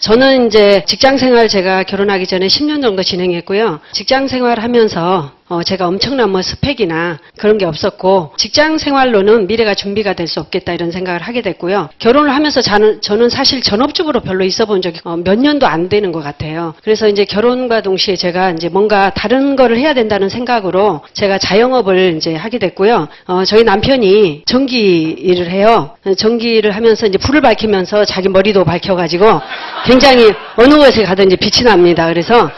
저는 이제 직장생활 제가 결혼하기 전에 10년 정도 진행했고요. 직장생활 하면서 제가 엄청난 뭐 스펙이나 그런 게 없었고 직장 생활로는 미래가 준비가 될 수 없겠다 이런 생각을 하게 됐고요. 결혼을 하면서 저는 사실 전업주부로 별로 있어 본 적이 몇 년도 안 되는 것 같아요. 그래서 이제 결혼과 동시에 제가 이제 뭔가 다른 거를 해야 된다는 생각으로 제가 자영업을 이제 하게 됐고요. 저희 남편이 전기 일을 해요. 전기를 하면서 이제 불을 밝히면서 자기 머리도 밝혀가지고 굉장히 어느 곳에 가든지 빛이 납니다. 그래서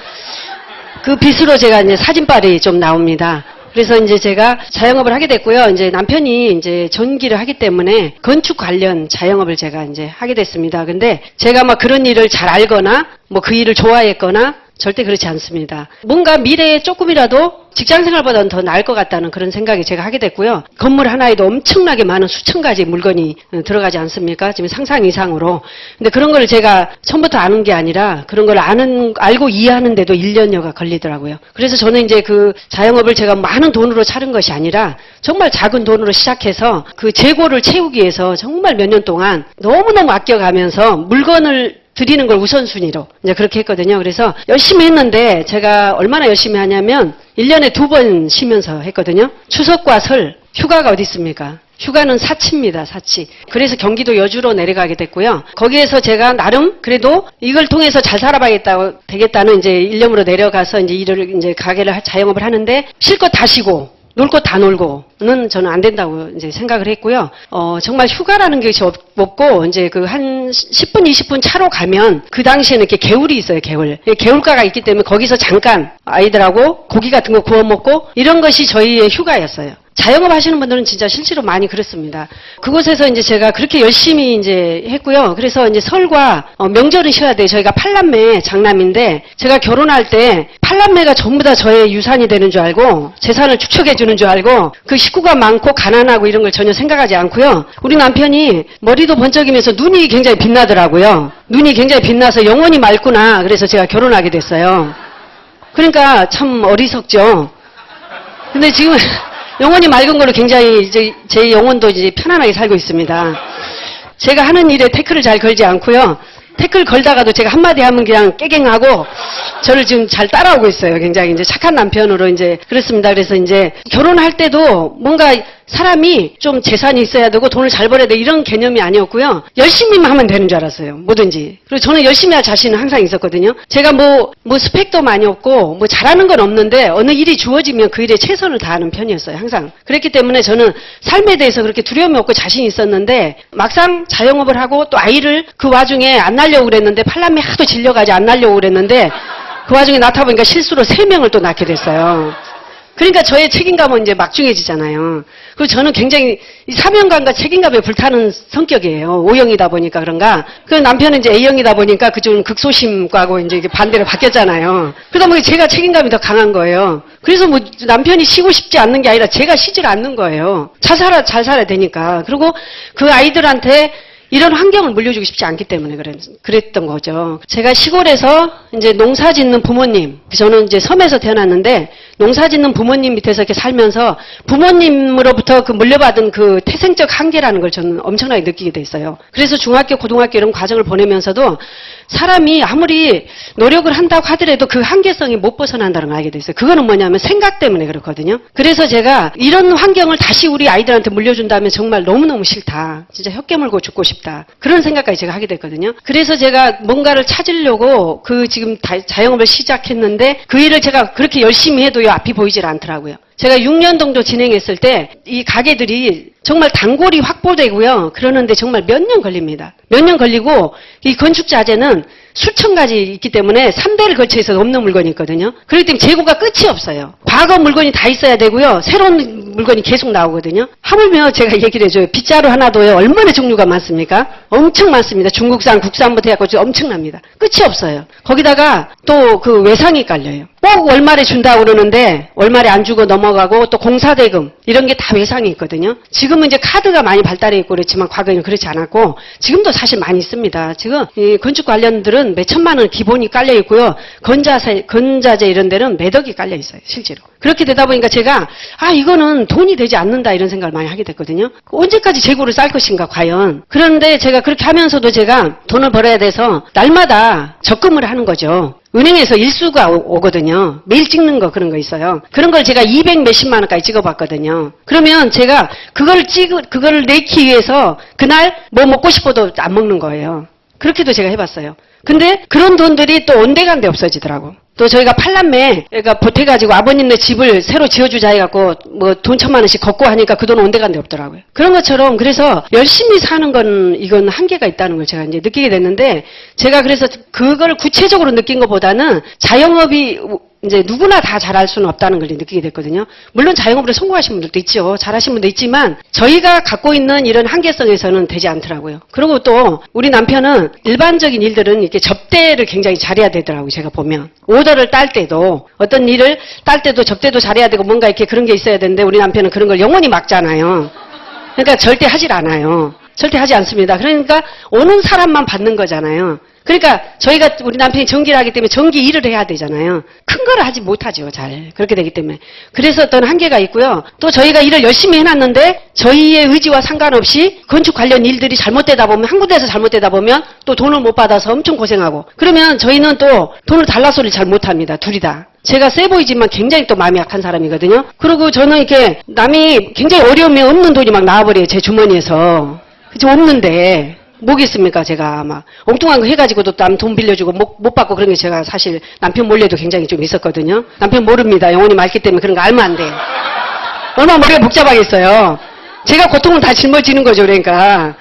그 빛으로 제가 이제 사진빨이 좀 나옵니다. 그래서 이제 제가 자영업을 하게 됐고요. 이제 남편이 이제 전기를 하기 때문에 건축 관련 자영업을 제가 이제 하게 됐습니다. 근데 제가 막 그런 일을 잘 알거나 뭐 그 일을 좋아했거나 절대 그렇지 않습니다. 뭔가 미래에 조금이라도 직장생활보다는 더 나을 것 같다는 그런 생각이 제가 하게 됐고요. 건물 하나에도 엄청나게 많은 수천 가지 물건이 들어가지 않습니까? 지금 상상 이상으로. 근데 그런 걸 제가 처음부터 아는 게 아니라 그런 걸 알고 이해하는데도 1년여가 걸리더라고요. 그래서 저는 이제 그 자영업을 제가 많은 돈으로 차린 것이 아니라 정말 작은 돈으로 시작해서 그 재고를 채우기 위해서 정말 몇 년 동안 너무너무 아껴가면서 물건을 드리는 걸 우선순위로 이제 그렇게 했거든요. 그래서 열심히 했는데 제가 얼마나 열심히 하냐면 1년에 2번 쉬면서 했거든요. 추석과 설, 휴가가 어디 있습니까? 휴가는 사치입니다, 사치. 그래서 경기도 여주로 내려가게 됐고요. 거기에서 제가 나름 그래도 이걸 통해서 잘 되겠다는 이제 일념으로 내려가서 이제 이제 가게를 자영업을 하는데 실컷 다 쉬고 놀 것 다 놀고는 저는 안 된다고 이제 생각을 했고요. 정말 휴가라는 것이 없고, 이제 그 한 10분, 20분 차로 가면 그 당시에는 이렇게 개울이 있어요, 개울. 개울가가 있기 때문에 거기서 잠깐 아이들하고 고기 같은 거 구워 먹고 이런 것이 저희의 휴가였어요. 자영업 하시는 분들은 진짜 실제로 많이 그렇습니다. 그곳에서 이제 제가 그렇게 열심히 이제 했고요. 그래서 이제 설과 명절은 쉬어야 돼요. 저희가 8남매 장남인데 제가 결혼할 때 8남매가 전부 다 저의 유산이 되는 줄 알고 재산을 축척해 주는 줄 알고 그 식구가 많고 가난하고 이런 걸 전혀 생각하지 않고요. 우리 남편이 머리도 번쩍이면서 눈이 굉장히 빛나더라고요. 눈이 굉장히 빛나서 영혼이 맑구나. 그래서 제가 결혼하게 됐어요. 그러니까 참 어리석죠. 근데 지금 영혼이 맑은 걸로 굉장히 이제 제 영혼도 이제 편안하게 살고 있습니다. 제가 하는 일에 태클을 잘 걸지 않고요. 태클 걸다가도 제가 한마디 하면 그냥 깨갱하고 저를 지금 잘 따라오고 있어요. 굉장히 이제 착한 남편으로 이제 그렇습니다. 그래서 이제 결혼할 때도 뭔가 사람이 좀 재산이 있어야 되고 돈을 잘 벌어야 돼 이런 개념이 아니었고요. 열심히만 하면 되는 줄 알았어요. 뭐든지. 그리고 저는 열심히 할 자신은 항상 있었거든요. 제가 뭐 스펙도 많이 없고 뭐 잘하는 건 없는데 어느 일이 주어지면 그 일에 최선을 다하는 편이었어요. 항상. 그랬기 때문에 저는 삶에 대해서 그렇게 두려움이 없고 자신이 있었는데 막상 자영업을 하고 또 아이를 그 와중에 안 낳으려고 그랬는데 8남매 하도 질려가지고 안 낳으려고 그랬는데 그 와중에 낳다 보니까 실수로 3명을 또 낳게 됐어요. 그러니까 저의 책임감은 이제 막중해지잖아요. 그리고 저는 굉장히 이 사명감과 책임감에 불타는 성격이에요. O형이다 보니까 그런가. 그 남편은 이제 A형이다 보니까 그쪽은 극소심과고 이제 반대로 바뀌었잖아요. 그러다 보니 제가 책임감이 더 강한 거예요. 그래서 뭐 남편이 쉬고 싶지 않는 게 아니라 제가 쉬질 않는 거예요. 잘 살아야 되니까. 그리고 그 아이들한테 이런 환경을 물려주고 싶지 않기 때문에 그랬던 거죠. 제가 시골에서 이제 농사 짓는 부모님, 저는 이제 섬에서 태어났는데 농사 짓는 부모님 밑에서 이렇게 살면서 부모님으로부터 그 물려받은 그 태생적 한계라는 걸 저는 엄청나게 느끼게 됐어요. 그래서 중학교, 고등학교 이런 과정을 보내면서도 사람이 아무리 노력을 한다고 하더라도 그 한계성이 못 벗어난다는 걸 알게 됐어요. 그거는 뭐냐면 생각 때문에 그렇거든요. 그래서 제가 이런 환경을 다시 우리 아이들한테 물려준다면 정말 너무너무 싫다. 진짜 혀 깨물고 죽고 싶다. 그런 생각까지 제가 하게 됐거든요. 그래서 제가 뭔가를 찾으려고 그 지금 자영업을 시작했는데 그 일을 제가 그렇게 열심히 해도요 앞이 보이질 않더라고요. 제가 6년 정도 진행했을 때 이 가게들이 정말 단골이 확보되고요. 그러는데 정말 몇 년 걸립니다. 몇 년 걸리고 이 건축 자재는 수천 가지 있기 때문에 3대를 거쳐서 없는 물건이 있거든요. 그렇기 때문에 재고가 끝이 없어요. 과거 물건이 다 있어야 되고요. 새로운 물건이 계속 나오거든요. 하물며 제가 얘기를 해줘요. 빗자루 하나도요. 얼마나 종류가 많습니까? 엄청 많습니다. 중국산, 국산부터 해갖고 엄청납니다. 끝이 없어요. 거기다가 또 그 외상이 깔려요. 꼭 월말에 준다고 그러는데 월말에 안 주고 넘어가고 또 공사대금 이런 게 다 외상이 있거든요. 지금은 이제 카드가 많이 발달해 있고 그렇지만 과거에는 그렇지 않았고 지금도 사실 많이 있습니다. 지금 이 건축 관련들은 데들은 몇 천만 원 기본이 깔려 있고요. 건자재 이런 데는 몇 억이 깔려 있어요. 실제로. 그렇게 되다 보니까 제가 이거는 돈이 되지 않는다 이런 생각을 많이 하게 됐거든요. 언제까지 재고를 쌀 것인가 과연. 그런데 제가 그렇게 하면서도 제가 돈을 벌어야 돼서 날마다 적금을 하는 거죠. 은행에서 일수가 오거든요. 매일 찍는 거 그런 거 있어요. 그런 걸 제가 200 몇십만 원까지 찍어봤거든요. 그러면 제가 그걸 내기 위해서 그날 뭐 먹고 싶어도 안 먹는 거예요. 그렇게도 제가 해봤어요. 근데 그런 돈들이 또 온데간데 없어지더라고. 또 저희가 팔남매 애가 보태가지고 아버님네 집을 새로 지어주자 해갖고 뭐 돈 1,000만 원씩 걷고 하니까 그 돈 온데간데 없더라고요. 그런 것처럼 그래서 열심히 사는 건 이건 한계가 있다는 걸 제가 이제 느끼게 됐는데 제가 그래서 그걸 구체적으로 느낀 것보다는 자영업이 이제 누구나 다 잘할 수는 없다는 걸 느끼게 됐거든요. 물론 자영업으로 성공하신 분들도 있죠. 잘하신 분도 있지만 저희가 갖고 있는 이런 한계성에서는 되지 않더라고요. 그리고 또 우리 남편은 일반적인 일들은 이렇게 접대를 굉장히 잘해야 되더라고요. 제가 보면. 오더를 딸 때도 어떤 일을 딸 때도 접대도 잘해야 되고 뭔가 이렇게 그런 게 있어야 되는데 우리 남편은 그런 걸 영원히 막잖아요. 그러니까 절대 하질 않아요. 절대 하지 않습니다. 그러니까 오는 사람만 받는 거잖아요. 그러니까 저희가 우리 남편이 전기를 하기 때문에 전기 일을 해야 되잖아요. 큰 거를 하지 못하죠. 잘. 그렇게 되기 때문에. 그래서 어떤 한계가 있고요. 또 저희가 일을 열심히 해놨는데 저희의 의지와 상관없이 건축 관련 일들이 잘못되다 보면 한 군데에서 잘못되다 보면 또 돈을 못 받아서 엄청 고생하고 그러면 저희는 또 돈을 달라 소리를 잘 못합니다. 둘이 다. 제가 세 보이지만 굉장히 또 마음이 약한 사람이거든요. 그리고 저는 이렇게 남이 굉장히 어려움이 없는 돈이 막 나와버려요. 제 주머니에서. 그치 없는데 뭐겠습니까 제가 막 엉뚱한 거 해가지고도 남 돈 빌려주고 못 받고 그런 게 제가 사실 남편 몰래도 굉장히 좀 있었거든요. 남편 모릅니다. 영혼이 맑기 때문에 그런 거 알면 안 돼요. 얼마나 머리가 복잡하겠어요. 제가 고통을 다 짊어지는 거죠. 그러니까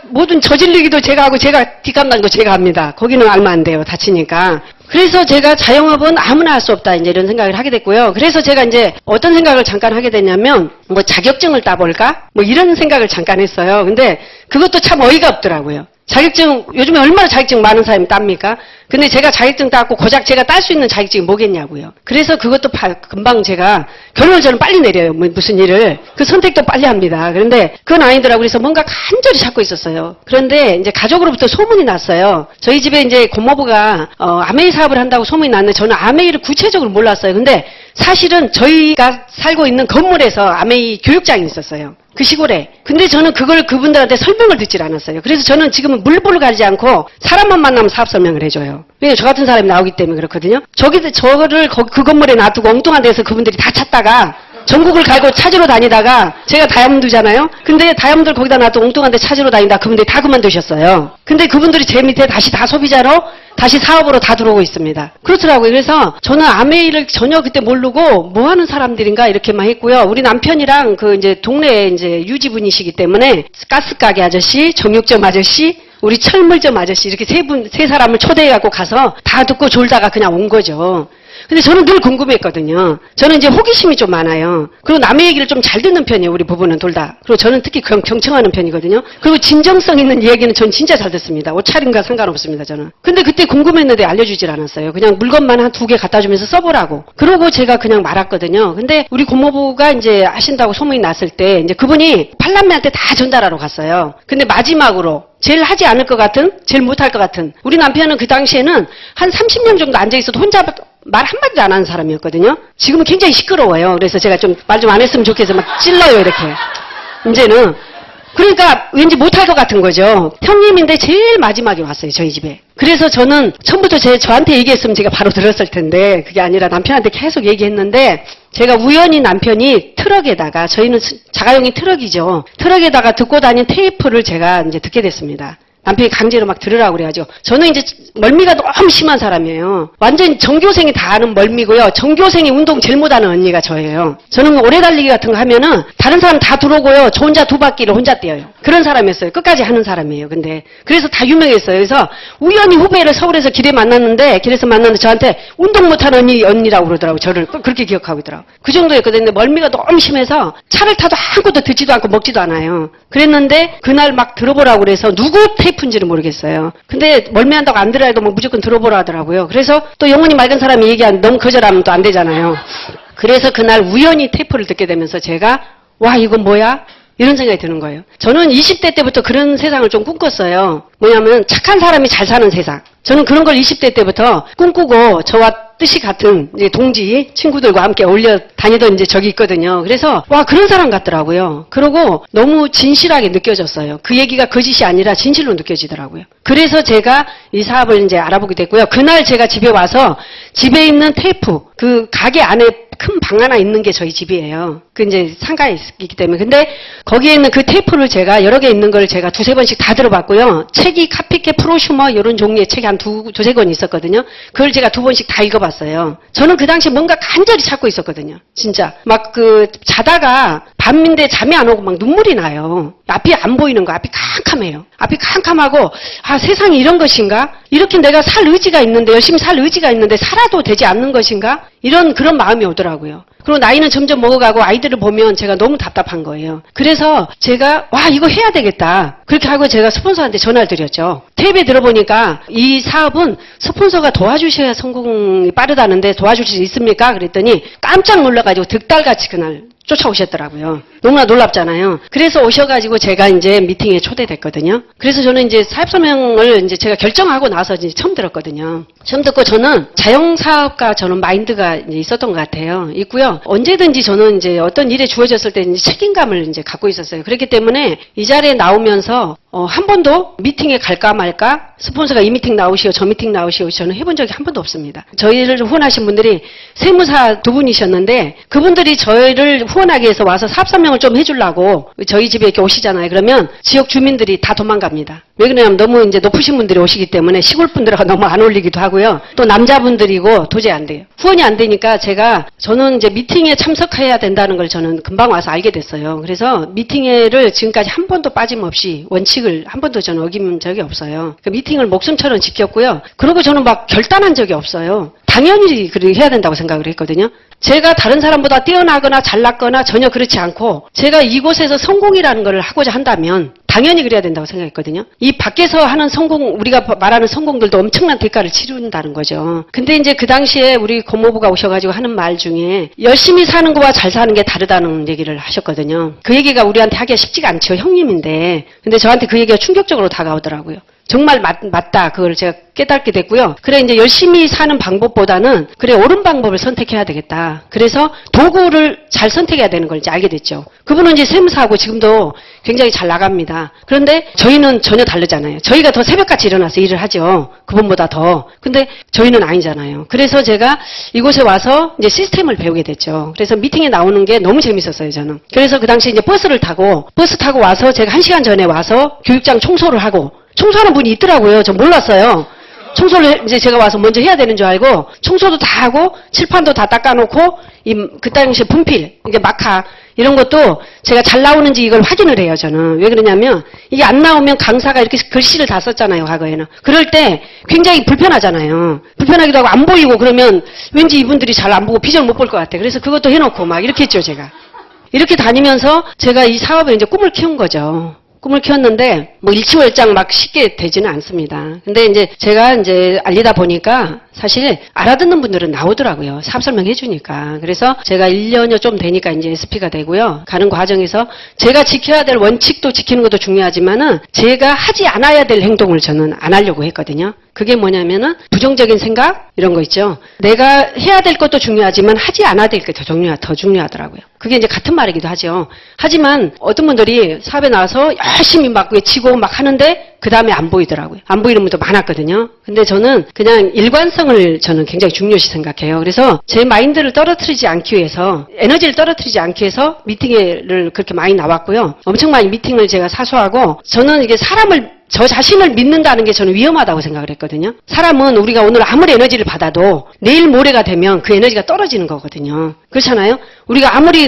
모든 저질리기도 제가 하고 제가 뒷감당도 제가 합니다. 거기는 알면 안 돼요. 다치니까. 그래서 제가 자영업은 아무나 할 수 없다 이제 이런 생각을 하게 됐고요. 그래서 제가 이제 어떤 생각을 잠깐 하게 됐냐면 뭐 자격증을 따볼까? 뭐 이런 생각을 잠깐 했어요. 근데 그것도 참 어이가 없더라고요. 자격증 요즘에 얼마나 자격증 많은 사람이 땁니까? 근데 제가 자격증 따고 고작 제가 딸 수 있는 자격증이 뭐겠냐고요. 그래서 그것도 금방 제가 결론을 저는 빨리 내려요. 무슨 일을. 그 선택도 빨리 합니다. 그런데 그건 아니더라고요. 그래서 뭔가 간절히 찾고 있었어요. 그런데 이제 가족으로부터 소문이 났어요. 저희 집에 이제 고모부가 아메이 사업을 한다고 소문이 났는데 저는 아메이를 구체적으로 몰랐어요. 근데 사실은 저희가 살고 있는 건물에서 아메이 교육장이 있었어요. 그 시골에. 근데 저는 그걸 그분들한테 설명을 듣질 않았어요. 그래서 저는 지금은 물보러 가지 않고 사람만 만나면 사업 설명을 해줘요. 왜냐면 저 같은 사람이 나오기 때문에 그렇거든요. 저거를 그 건물에 놔두고 엉뚱한 데서 그분들이 다 찾다가 전국을 갈고 찾으러 다니다가 제가 다이아몬드잖아요. 근데 다이아몬드를 거기다 놔두고 엉뚱한 데 찾으러 다니다 그분들이 다 그만두셨어요. 근데 그분들이 제 밑에 다시 다 소비자로 다시 사업으로 다 들어오고 있습니다. 그렇더라고요. 그래서 저는 아메이를 전혀 그때 모르고 뭐 하는 사람들인가 이렇게만 했고요. 우리 남편이랑 그 이제 동네에 이제 유지분이시기 때문에 가스가게 아저씨, 정육점 아저씨, 우리 철물점 아저씨 이렇게 세 사람을 초대해갖고 가서 다 듣고 졸다가 그냥 온 거죠. 근데 저는 늘 궁금했거든요. 저는 이제 호기심이 좀 많아요. 그리고 남의 얘기를 좀 잘 듣는 편이에요. 우리 부부는 둘 다. 그리고 저는 특히 경청하는 편이거든요. 그리고 진정성 있는 얘기는 전 진짜 잘 듣습니다. 옷차림과 상관없습니다. 저는. 근데 그때 궁금했는데 알려주질 않았어요. 그냥 물건만 한 2개 갖다 주면서 써보라고. 그러고 제가 그냥 말았거든요. 근데 우리 고모부가 이제 하신다고 소문이 났을 때 이제 그분이 팔남매한테 다 전달하러 갔어요. 근데 마지막으로 제일 하지 않을 것 같은, 제일 못할 것 같은. 우리 남편은 그 당시에는 한 30년 정도 앉아있어도 혼자 말 한마디도 안 하는 사람이었거든요. 지금은 굉장히 시끄러워요. 그래서 제가 좀 말 좀 안 했으면 좋겠어서 막 찔러요, 이렇게. 이제는. 그러니까 왠지 못할 것 같은 거죠. 형님인데 제일 마지막에 왔어요, 저희 집에. 그래서 저는 처음부터 저한테 얘기했으면 제가 바로 들었을 텐데 그게 아니라 남편한테 계속 얘기했는데 제가 우연히 남편이 트럭에다가 저희는 자가용이 트럭이죠. 트럭에다가 듣고 다닌 테이프를 제가 이제 듣게 됐습니다. 남편이 강제로 막 들으라고 그래가지고 저는 이제 멀미가 너무 심한 사람이에요. 완전 전교생이 다 아는 멀미고요. 전교생이 운동 제일 못하는 언니가 저예요. 저는 오래 달리기 같은 거 하면은 다른 사람 다 들어오고요. 저 혼자 2바퀴를 혼자 뛰어요. 그런 사람이었어요. 끝까지 하는 사람이에요. 근데 그래서 다 유명했어요. 그래서 우연히 후배를 서울에서 길에서 만났는데 저한테 운동 못하는 언니라고 그러더라고요. 저를 그렇게 기억하고 있더라고요. 그 정도였거든요. 근데 멀미가 너무 심해서 차를 타도 아무것도 듣지도 않고 먹지도 않아요. 그랬는데 그날 막 들어보라고 그래서 누구 테이프인지는 모르겠어요. 근데 멀미한다고 안 들어야 해도 뭐 무조건 들어보라 하더라고요. 그래서 또 영혼이 맑은 사람이 얘기한 너무 거절하면 또 안 되잖아요. 그래서 그날 우연히 테이프를 듣게 되면서 제가 와 이건 뭐야? 이런 생각이 드는 거예요. 저는 20대 때부터 그런 세상을 좀 꿈꿨어요. 뭐냐면 착한 사람이 잘 사는 세상. 저는 그런 걸 20대 때부터 꿈꾸고 저와 뜻이 같은 이제 동지 친구들과 함께 어울려 다니던 이제 적이 있거든요. 그래서 와 그런 사람 같더라고요. 그러고 너무 진실하게 느껴졌어요. 그 얘기가 거짓이 아니라 진실로 느껴지더라고요. 그래서 제가 이 사업을 이제 알아보게 됐고요. 그날 제가 집에 와서 집에 있는 테이프 그 가게 안에 큰 방 하나 있는 게 저희 집이에요. 그 이제 상가에 있기 때문에. 근데 거기에 있는 그 테이프를 제가 여러 개 있는 걸 제가 두세 번씩 다 들어봤고요. 책이 카피캣 프로슈머 이런 종류의 책이 한 두세 권 있었거든요. 그걸 제가 두 번씩 다 읽어봤어요. 저는 그 당시 뭔가 간절히 찾고 있었거든요. 진짜. 막 그 자다가 밤인데 잠이 안 오고 막 눈물이 나요. 앞이 안 보이는 거. 앞이 캄캄해요. 앞이 캄캄하고 아 세상이 이런 것인가? 이렇게 내가 살 의지가 있는데 열심히 살 의지가 있는데 살아도 되지 않는 것인가? 그런 마음이 오더라고요. 그리고 나이는 점점 먹어가고 아이들을 보면 제가 너무 답답한 거예요. 그래서 제가 와 이거 해야 되겠다. 그렇게 하고 제가 스폰서한테 전화를 드렸죠. 텔레비에 들어보니까 이 사업은 스폰서가 도와주셔야 성공이 빠르다는데 도와줄 수 있습니까? 그랬더니 깜짝 놀라가지고 득달같이 그날 쫓아오셨더라고요. 너무나 놀랍잖아요. 그래서 오셔가지고 제가 이제 미팅에 초대됐거든요. 그래서 저는 이제 사업설명을 이제 제가 결정하고 나서 이제 처음 들었거든요. 처음 듣고 저는 자영사업가 저는 마인드가 이제 있었던 것 같아요. 있고요. 언제든지 저는 이제 어떤 일에 주어졌을 때 이제 책임감을 이제 갖고 있었어요. 그렇기 때문에 이 자리에 나오면서 한 번도 미팅에 갈까 말까 스폰서가 이 미팅 나오시오 저 미팅 나오시오 저는 해본 적이 한 번도 없습니다. 저희를 후원하신 분들이 세무사 두 분이셨는데 그분들이 저희를 후원하기 위해서 와서 사업설명을 좀 해주려고 저희 집에 이렇게 오시잖아요. 그러면 지역 주민들이 다 도망갑니다. 왜 그러냐면 너무 이제 높으신 분들이 오시기 때문에 시골 분들하고 너무 안 어울리기도 하고요. 또 남자분들이고 도저히 안 돼요. 후원이 안 되니까 저는 이제 미팅에 참석해야 된다는 걸 저는 금방 와서 알게 됐어요. 그래서 미팅회를 지금까지 한 번도 빠짐없이 원칙을 한 번도 저는 어긴 적이 없어요. 그 미팅을 목숨처럼 지켰고요. 그리고 저는 막 결단한 적이 없어요. 당연히 그렇게 해야 된다고 생각을 했거든요. 제가 다른 사람보다 뛰어나거나 잘났거나 전혀 그렇지 않고 제가 이곳에서 성공이라는 걸 하고자 한다면 당연히 그래야 된다고 생각했거든요. 이 밖에서 하는 성공, 우리가 말하는 성공들도 엄청난 대가를 치른다는 거죠. 근데 이제 그 당시에 우리 고모부가 오셔가지고 하는 말 중에 열심히 사는 거와 잘 사는 게 다르다는 얘기를 하셨거든요. 그 얘기가 우리한테 하기가 쉽지가 않죠. 형님인데. 근데 저한테 그 얘기가 충격적으로 다가오더라고요. 정말 맞다. 그걸 제가 깨닫게 됐고요. 그래 이제 열심히 사는 방법보다는 그래 옳은 방법을 선택해야 되겠다. 그래서 도구를 잘 선택해야 되는 걸 이제 알게 됐죠. 그분은 이제 세무사하고 지금도 굉장히 잘 나갑니다. 그런데 저희는 전혀 다르잖아요. 저희가 더 새벽같이 일어나서 일을 하죠. 그분보다 더. 근데 저희는 아니잖아요. 그래서 제가 이곳에 와서 이제 시스템을 배우게 됐죠. 그래서 미팅에 나오는 게 너무 재밌었어요, 저는. 그래서 그 당시에 이제 버스 타고 와서 제가 1시간 전에 와서 교육장 청소를 하고 청소하는 분이 있더라고요. 저 몰랐어요. 청소를 이제 제가 와서 먼저 해야 되는 줄 알고 청소도 다 하고 칠판도 다 닦아놓고 그 당시에 분필, 이게 마카 이런 것도 제가 잘 나오는지 이걸 확인을 해요. 저는. 왜 그러냐면 이게 안 나오면 강사가 이렇게 글씨를 다 썼잖아요. 과거에는. 그럴 때 굉장히 불편하잖아요. 불편하기도 하고 안 보이고 그러면 왠지 이분들이 잘 안 보고 비전 못 볼 것 같아. 그래서 그것도 해놓고 막 이렇게 했죠. 제가. 이렇게 다니면서 제가 이 사업에 이제 꿈을 키운 거죠. 꿈을 키웠는데 뭐 일치월장 막 쉽게 되지는 않습니다. 근데 이제 제가 이제 알리다 보니까 사실 알아듣는 분들은 나오더라고요. 사업 설명해 주니까. 그래서 제가 1년여 좀 되니까 이제 SP가 되고요. 가는 과정에서 제가 지켜야 될 원칙도 지키는 것도 중요하지만은 제가 하지 않아야 될 행동을 저는 안 하려고 했거든요. 그게 뭐냐면은 부정적인 생각 이런 거 있죠. 내가 해야 될 것도 중요하지만 하지 않아야 될 게 더 중요하더라고요. 그게 이제 같은 말이기도 하죠. 하지만 어떤 분들이 사업에 나와서 열심히 막 외치고 막 하는데 그 다음에 안 보이더라고요. 안 보이는 분도 많았거든요. 근데 저는 그냥 일관성을 저는 굉장히 중요시 생각해요. 그래서 제 마인드를 떨어뜨리지 않기 위해서 에너지를 떨어뜨리지 않기 위해서 미팅을 그렇게 많이 나왔고요. 엄청 많이 미팅을 제가 사수하고 저는 이게 저 자신을 믿는다는 게 저는 위험하다고 생각을 했거든요. 사람은 우리가 오늘 아무리 에너지를 받아도 내일 모레가 되면 그 에너지가 떨어지는 거거든요. 그렇잖아요? 우리가 아무리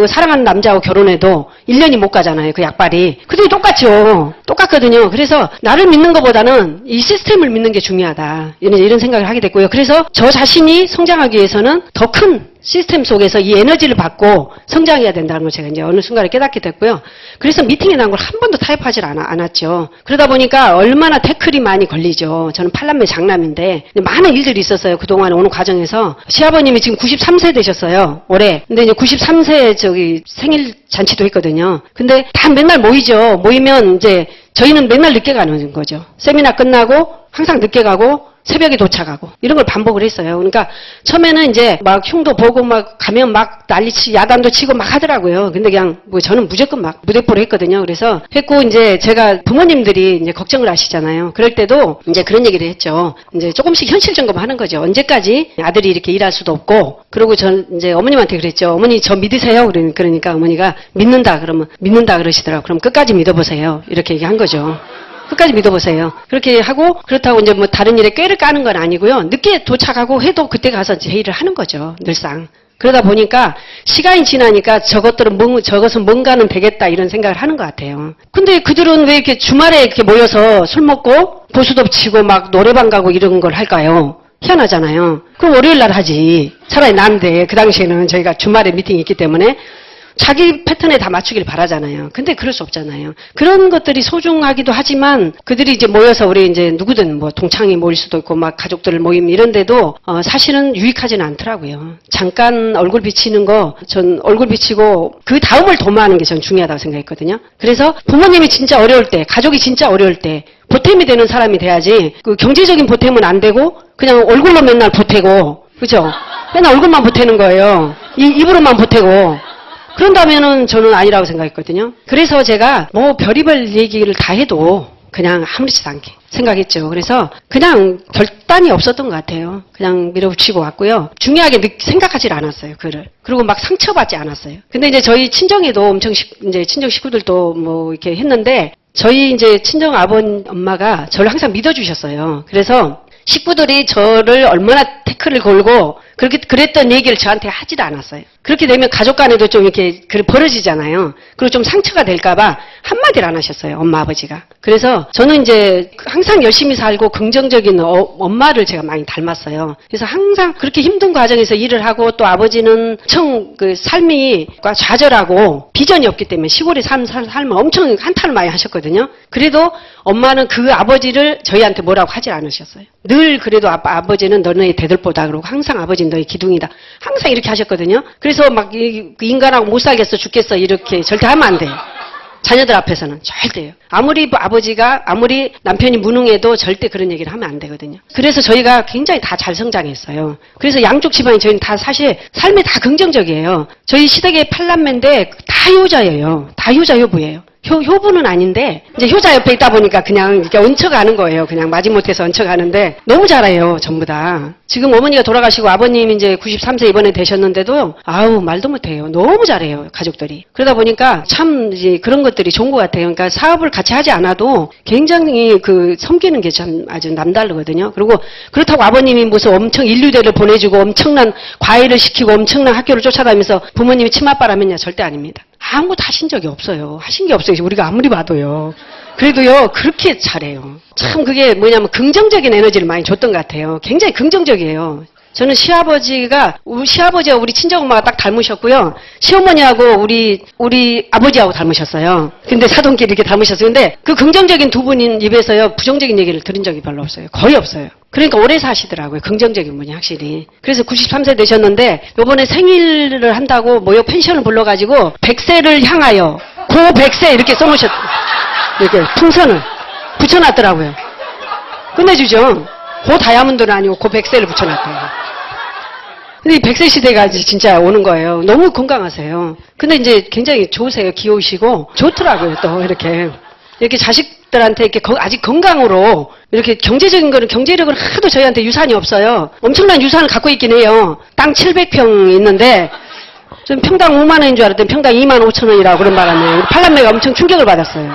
사랑하는 남자하고 결혼해도 1년이 못 가잖아요. 그 약발이. 그게 똑같죠. 똑같거든요. 그래서 나를 믿는 것보다는 이 시스템을 믿는 게 중요하다. 이런 생각을 하게 됐고요. 그래서 저 자신이 성장하기 위해서는 더 큰 시스템 속에서 이 에너지를 받고 성장해야 된다는 걸 제가 이제 어느 순간에 깨닫게 됐고요. 그래서 미팅에 나온 걸 한 번도 타협하지 않았죠. 그러다 보니까 얼마나 태클이 많이 걸리죠. 저는 8남매 장남인데 많은 일들이 있었어요. 그동안 오는 과정에서. 시아버님이 지금 93세 되셨어요. 올해. 근데 이제 93세 생일 잔치도 했거든요. 근데 다 맨날 모이죠. 모이면 이제 저희는 맨날 늦게 가는 거죠. 세미나 끝나고 항상 늦게 가고 새벽에 도착하고 이런 걸 반복을 했어요. 그러니까 처음에는 이제 막 흉도 보고 막 가면 막 난리치 야단도 치고 막 하더라고요. 근데 그냥 뭐 저는 무조건 막 무대포로 했거든요. 그래서 했고 이제 제가 부모님들이 이제 걱정을 하시잖아요. 그럴 때도 이제 그런 얘기를 했죠. 이제 조금씩 현실 점검하는 거죠. 언제까지 아들이 이렇게 일할 수도 없고. 그리고 전 이제 어머님한테 그랬죠. 어머니 저 믿으세요? 그러니까 어머니가 믿는다 그러면 믿는다 그러시더라고요. 그럼 끝까지 믿어보세요. 이렇게 얘기한 거죠. 끝까지 믿어보세요. 그렇게 하고 그렇다고 이제 뭐 다른 일에 꾀를 까는 건 아니고요. 늦게 도착하고 해도 그때 가서 이제 회의를 하는 거죠. 늘상. 그러다 보니까 시간이 지나니까 저것은 뭔가는 되겠다 이런 생각을 하는 것 같아요. 근데 그들은 왜 이렇게 주말에 이렇게 모여서 술 먹고 보수도 치고 막 노래방 가고 이런 걸 할까요? 희한하잖아요. 그럼 월요일 날 하지. 차라리 나은데 그 당시에는 저희가 주말에 미팅이 있기 때문에 자기 패턴에 다 맞추길 바라잖아요. 근데 그럴 수 없잖아요. 그런 것들이 소중하기도 하지만 그들이 이제 모여서 우리 이제 누구든 뭐 동창이 모일 수도 있고 막 가족들 모임 이런데도 사실은 유익하지는 않더라고요. 잠깐 얼굴 비치는 거 전 얼굴 비치고 그 다음을 도모하는 게 전 중요하다고 생각했거든요. 그래서 부모님이 진짜 어려울 때, 가족이 진짜 어려울 때 보탬이 되는 사람이 돼야지 그 경제적인 보탬은 안 되고 그냥 얼굴로 맨날 보태고 그죠? 맨날 얼굴만 보태는 거예요. 입으로만 보태고 그런다면은 저는 아니라고 생각했거든요. 그래서 제가 뭐 별의별 얘기를 다 해도 그냥 아무렇지도 않게 생각했죠. 그래서 그냥 결단이 없었던 것 같아요. 그냥 밀어붙이고 왔고요. 중요하게 생각하지 않았어요, 그를. 그리고 막 상처받지 않았어요. 근데 이제 저희 친정에도 엄청 이제 친정 식구들도 뭐 이렇게 했는데 저희 이제 친정 엄마가 저를 항상 믿어주셨어요. 그래서 식구들이 저를 얼마나 태클을 걸고 그랬던 얘기를 저한테 하지도 않았어요. 그렇게 되면 가족 간에도 좀 이렇게 벌어지잖아요. 그리고 좀 상처가 될까봐 한마디를 안 하셨어요. 엄마, 아버지가. 그래서 저는 이제 항상 열심히 살고 긍정적인 엄마를 제가 많이 닮았어요. 그래서 항상 그렇게 힘든 과정에서 일을 하고 또 아버지는 엄청 그 삶이 좌절하고 비전이 없기 때문에 시골의 삶을 엄청 한탄을 많이 하셨거든요. 그래도 엄마는 그 아버지를 저희한테 뭐라고 하지 않으셨어요. 늘 그래도 아버지는 너네 대들보다 그러고 항상 아버지는 너희 기둥이다. 항상 이렇게 하셨거든요. 그래서 막 인간하고 못 살겠어 죽겠어 이렇게 절대 하면 안 돼요. 자녀들 앞에서는 절대요. 아무리 남편이 무능해도 절대 그런 얘기를 하면 안 되거든요. 그래서 저희가 굉장히 다 잘 성장했어요. 그래서 양쪽 집안이 저희는 다 사실 삶이 다 긍정적이에요. 저희 시댁의 8남매인데 다 효자예요. 다 효자 효부예요. 효부는 아닌데 이제 효자 옆에 있다 보니까 그냥 이렇게 얹혀가는 거예요. 그냥 마지못해서 얹혀가는데 너무 잘해요. 전부 다. 지금 어머니가 돌아가시고 아버님 이제 93세 이번에 되셨는데도 아우 말도 못해요. 너무 잘해요. 가족들이. 그러다 보니까 참 이제 그런 것들이 좋은 것 같아요. 그러니까 사업을 같이 하지 않아도 굉장히 섬기는 게 참 아주 남다르거든요. 그리고 그렇다고 아버님이 무슨 엄청 인류대를 보내주고 엄청난 과외를 시키고 엄청난 학교를 쫓아다니면서 부모님이 치맛바람했냐 절대 아닙니다. 아무것도 하신 적이 없어요. 하신 게 없어요. 우리가 아무리 봐도요. 그래도요, 그렇게 잘해요. 참 그게 뭐냐면 긍정적인 에너지를 많이 줬던 것 같아요. 굉장히 긍정적이에요. 저는 시아버지와 우리 친정엄마가 딱 닮으셨고요. 시어머니하고 우리 아버지하고 닮으셨어요. 근데 사돈끼리 이렇게 닮으셨어요. 근데 그 긍정적인 두 분인 입에서요, 부정적인 얘기를 들은 적이 별로 없어요. 거의 없어요. 그러니까 오래 사시더라고요. 긍정적인 분이 확실히. 그래서 93세 되셨는데 요번에 생일을 한다고 모욕 펜션을 불러가지고 100세를 향하여 고 100세 이렇게 이렇게 풍선을 붙여놨더라고요. 끝내주죠. 고 다이아몬드는 아니고 고 100세를 붙여놨대요. 근데 이 100세 시대가 이제 진짜 오는 거예요. 너무 건강하세요. 근데 이제 굉장히 좋으세요. 귀여우시고 좋더라고요. 또 이렇게 자식들한테 이렇게 아직 건강으로 이렇게 경제적인 거는 경제력은 하도 저희한테 유산이 없어요. 엄청난 유산을 갖고 있긴 해요. 땅 700평 있는데 좀 평당 5만 원인 줄 알았더니 평당 2만 5천 원이라고 그런 바람에 팔남매가 엄청 충격을 받았어요.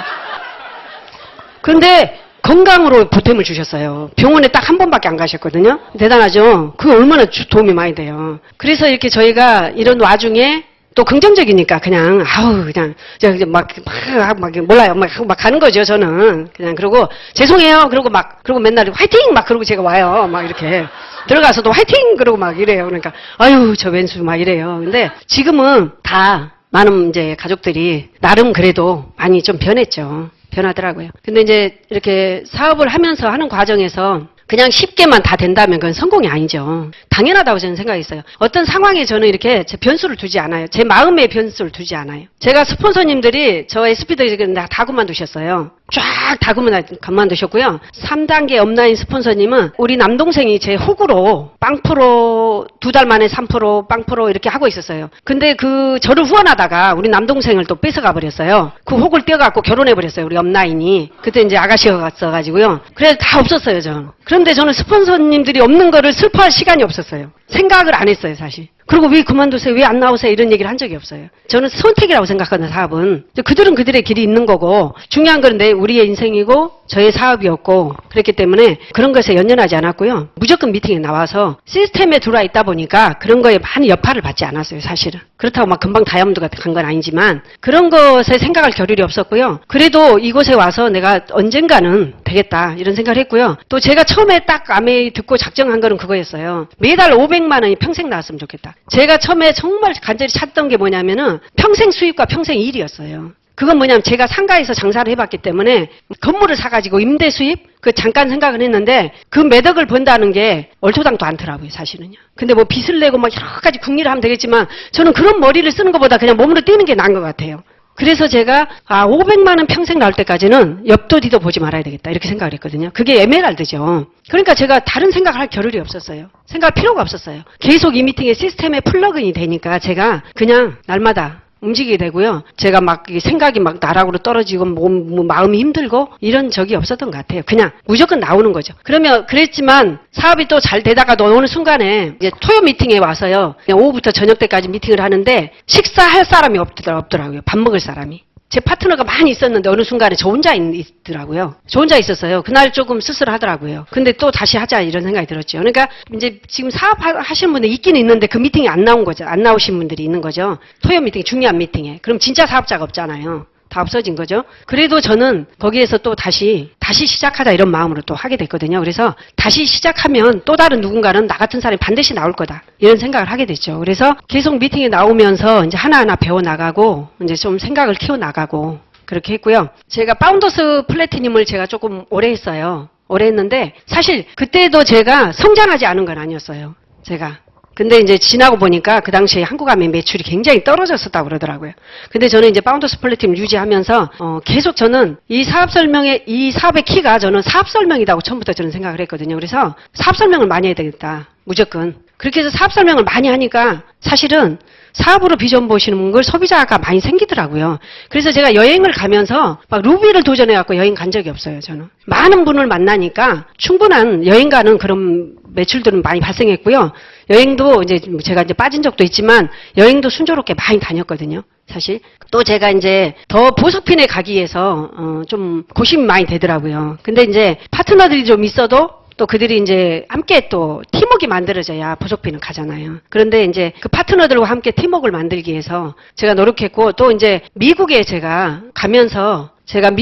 그런데 건강으로 보탬을 주셨어요. 병원에 딱 한 번밖에 안 가셨거든요. 대단하죠? 그게 얼마나 도움이 많이 돼요. 그래서 이렇게 저희가 이런 와중에 또 긍정적이니까 그냥 몰라요. 막 가는 거죠. 저는 그냥 그러고 죄송해요. 그러고 맨날 화이팅 막 그러고 제가 와요. 막 이렇게 들어가서도 화이팅 그러고 막 이래요. 그러니까 아유 저 왼수 막 이래요. 근데 지금은 다 많은 이제 가족들이 나름 그래도 많이 좀 변했죠. 변하더라고요. 근데 이제 이렇게 사업을 하면서 하는 과정에서 그냥 쉽게만 다 된다면 그건 성공이 아니죠. 당연하다고 저는 생각했어요. 어떤 상황에 저는 이렇게 제 변수를 두지 않아요. 제 마음의 변수를 두지 않아요. 제가 스폰서님들이 저 SP들이 다 그만두셨어요. 쫙 다 그만두셨고요. 3단계 업라인 스폰서님은 우리 남동생이 제 호구로 빵프로 2달 만에 3% 빵프로 이렇게 하고 있었어요. 근데 저를 후원하다가 우리 남동생을 또 뺏어가 버렸어요. 그 호구를 떼어갖고 결혼해 버렸어요. 우리 업라인이. 그때 이제 아가씨가 갔어가지고요. 그래서 다 없었어요, 저. 그런데 저는 스폰서님들이 없는 거를 슬퍼할 시간이 없었어요. 생각을 안 했어요, 사실. 그리고 왜 그만두세요? 왜 안 나오세요? 이런 얘기를 한 적이 없어요. 저는 선택이라고 생각하는 사업은 그들은 그들의 길이 있는 거고 중요한 건 우리의 인생이고 저의 사업이었고 그랬기 때문에 그런 것에 연연하지 않았고요. 무조건 미팅에 나와서 시스템에 들어와 있다 보니까 그런 거에 많이 여파를 받지 않았어요, 사실은. 그렇다고 막 금방 다이아몬드가 간 건 아니지만 그런 것에 생각할 겨를이 없었고요. 그래도 이곳에 와서 내가 언젠가는 되겠다 이런 생각을 했고요. 또 제가 처음에 딱 아메이 듣고 작정한 거는 그거였어요. 매달 500만 원이 평생 나왔으면 좋겠다. 제가 처음에 정말 간절히 찾던 게 뭐냐면은 평생 수입과 평생 일이었어요. 그건 뭐냐면 제가 상가에서 장사를 해봤기 때문에 건물을 사가지고 임대 수입 잠깐 생각은 했는데 그 매덕을 번다는 게 얼토당도 않더라고요, 사실은요. 근데 뭐 빚을 내고 막 여러 가지 궁리를 하면 되겠지만 저는 그런 머리를 쓰는 것보다 그냥 몸으로 뛰는 게 나은 것 같아요. 그래서 제가 500만 원 평생 나올 때까지는 옆도 뒤도 보지 말아야 되겠다 이렇게 생각을 했거든요. 그게 에메랄드죠. 그러니까 제가 다른 생각을 할 겨를이 없었어요. 생각할 필요가 없었어요. 계속 이 미팅의 시스템에 플러그인이 되니까 제가 그냥 날마다 움직이게 되고요. 제가 막 생각이 막 나락으로 떨어지고 마음이 힘들고 이런 적이 없었던 것 같아요. 그냥 무조건 나오는 거죠. 그러면 그랬지만 사업이 또 잘 되다가도 어느 순간에 이제 토요 미팅에 와서요. 그냥 오후부터 저녁 때까지 미팅을 하는데 식사할 사람이 없더라고요. 밥 먹을 사람이. 제 파트너가 많이 있었는데 어느 순간에 저 혼자 있더라고요. 저 혼자 있었어요. 그날 조금 쓸쓸하더라고요. 근데 또 다시 하자 이런 생각이 들었죠. 그러니까 이제 지금 사업하시는 분들 있긴 있는데 그 미팅에 안 나온 거죠. 안 나오신 분들이 있는 거죠. 토요 미팅, 중요한 미팅에. 그럼 진짜 사업자가 없잖아요. 다 없어진 거죠. 그래도 저는 거기에서 또 다시 시작하자 이런 마음으로 또 하게 됐거든요. 그래서 다시 시작하면 또 다른 누군가는 나 같은 사람이 반드시 나올 거다. 이런 생각을 하게 됐죠. 그래서 계속 미팅에 나오면서 이제 하나하나 배워나가고 이제 좀 생각을 키워나가고 그렇게 했고요. 제가 파운더스 플래티넘을 제가 조금 오래 했어요. 오래 했는데 사실 그때도 제가 성장하지 않은 건 아니었어요. 제가. 근데 이제 지나고 보니까 그 당시에 한국아메 매출이 굉장히 떨어졌었다고 그러더라고요. 근데 저는 이제 파운더스 플래티넘 유지하면서 계속 저는 이 사업의 키가 저는 사업 설명이라고 처음부터 저는 생각을 했거든요. 그래서 사업 설명을 많이 해야 되겠다. 무조건. 그렇게 해서 사업 설명을 많이 하니까 사실은 사업으로 비전 보시는 걸 소비자가 많이 생기더라고요. 그래서 제가 여행을 가면서 막 루비를 도전해갖고 여행 간 적이 없어요, 저는. 많은 분을 만나니까 충분한 여행 가는 그런 매출들은 많이 발생했고요. 여행도 이제 제가 이제 빠진 적도 있지만 여행도 순조롭게 많이 다녔거든요. 사실. 또 제가 이제 더 보석핀에 가기 위해서 좀 고심이 많이 되더라고요. 근데 이제 파트너들이 좀 있어도 또 그들이 이제 함께 또 팀워크가 만들어져야 보석핀은 가잖아요. 그런데 이제 그 파트너들과 함께 팀워크를 만들기 위해서 제가 노력했고 또 이제 미국에 제가 가면서 제가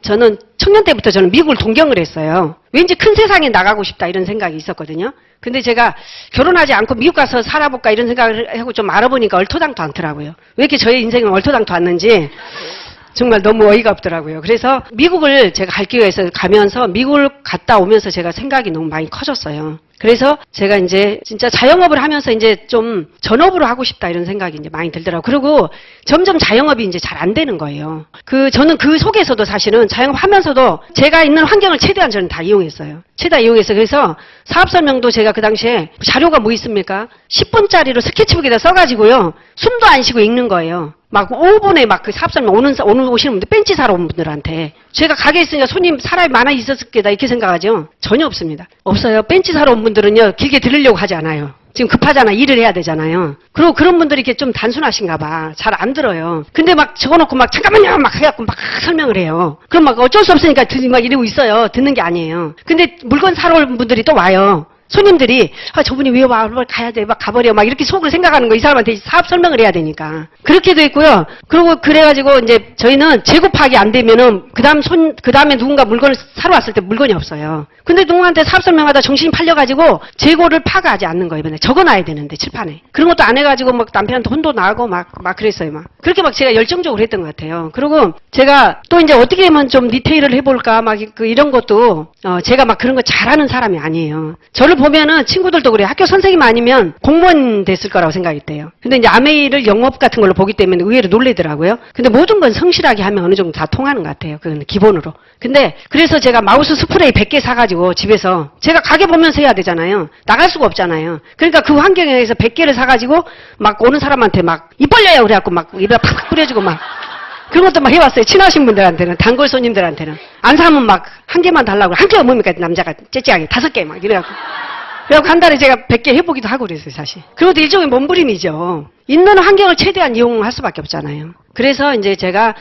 저는 청년 때부터 저는 미국을 동경을 했어요. 왠지 큰 세상에 나가고 싶다 이런 생각이 있었거든요. 근데 제가 결혼하지 않고 미국 가서 살아볼까 이런 생각을 하고 좀 알아보니까 얼토당도 않더라고요. 왜 이렇게 저의 인생은 얼토당도 않는지 정말 너무 어이가 없더라고요. 그래서 미국을 제가 갈 기회에서 가면서 미국을 갔다 오면서 제가 생각이 너무 많이 커졌어요. 그래서 제가 이제 진짜 자영업을 하면서 이제 좀 전업으로 하고 싶다 이런 생각이 이제 많이 들더라고요. 그리고 점점 자영업이 이제 잘 안 되는 거예요. 저는 그 속에서도 사실은 자영업 하면서도 제가 있는 환경을 최대한 저는 다 이용했어요. 최대한 이용했어요. 그래서 사업 설명도 제가 그 당시에 자료가 뭐 있습니까? 10분짜리로 스케치북에다 써가지고요. 숨도 안 쉬고 읽는 거예요. 막 5분에 막 그 사업 설명 오시는 분들 벤치 사러 온 분들한테 제가 가게에 있으니까 손님 사람이 많아 있었을 거다 이렇게 생각하죠? 전혀 없습니다. 없어요. 벤치 사러 온 분들은요 길게 들으려고 하지 않아요. 지금 급하잖아. 일을 해야 되잖아요. 그리고 그런 분들이 이렇게 좀 단순하신가 봐. 잘 안 들어요. 근데 막 적어놓고 막 잠깐만요 막 해갖고 막 설명을 해요. 그럼 막 어쩔 수 없으니까 막 이러고 있어요. 듣는 게 아니에요. 근데 물건 사러 온 분들이 또 와요. 손님들이 저분이 왜 와, 가야 돼, 막 가버려, 막 이렇게 속으로 생각하는 거, 이 사람한테 사업 설명을 해야 되니까. 그렇게도 있고요. 그리고 그래가지고 이제 저희는 재고 파악이 안 되면은 그 다음에 누군가 물건을 사러 왔을 때 물건이 없어요. 근데 누군가한테 사업 설명하다 정신이 팔려가지고 재고를 파악하지 않는 거예요. 이번에 적어놔야 되는데 칠판에. 그런 것도 안 해가지고 막 남편한테 혼도 나고 막 그랬어요. 막 그렇게 막 제가 열정적으로 했던 것 같아요. 그리고 제가 또 이제 어떻게 하면 좀 디테일을 해볼까 막 이런 것도 제가 막 그런 거 잘하는 사람이 아니에요. 저를 보면은 친구들도 그래요. 학교 선생님 아니면 공무원 됐을 거라고 생각이 돼요. 근데 이제 아메이를 영업 같은 걸로 보기 때문에 의외로 놀래더라고요. 근데 모든 건 성실하게 하면 어느 정도 다 통하는 것 같아요. 그건 기본으로. 근데 그래서 제가 마우스 스프레이 100개 사가지고 집에서 제가 가게 보면서 해야 되잖아요. 나갈 수가 없잖아요. 그러니까 그 환경에서 100개를 사가지고 막 오는 사람한테 막 입 벌려요 그래갖고 막 입에 팍팍 뿌려주고 막 그런 것도 막 해봤어요. 친하신 분들한테는, 단골 손님들한테는. 안 사면 막 한 개만 달라고. 한 개가 뭡니까? 남자가 째째하게 5개 막 이래갖고. 그래갖고 한 달에 제가 100개 해보기도 하고 그랬어요, 사실. 그것도 일종의 몸부림이죠. 있는 환경을 최대한 이용할 수밖에 없잖아요. 그래서 이제 제가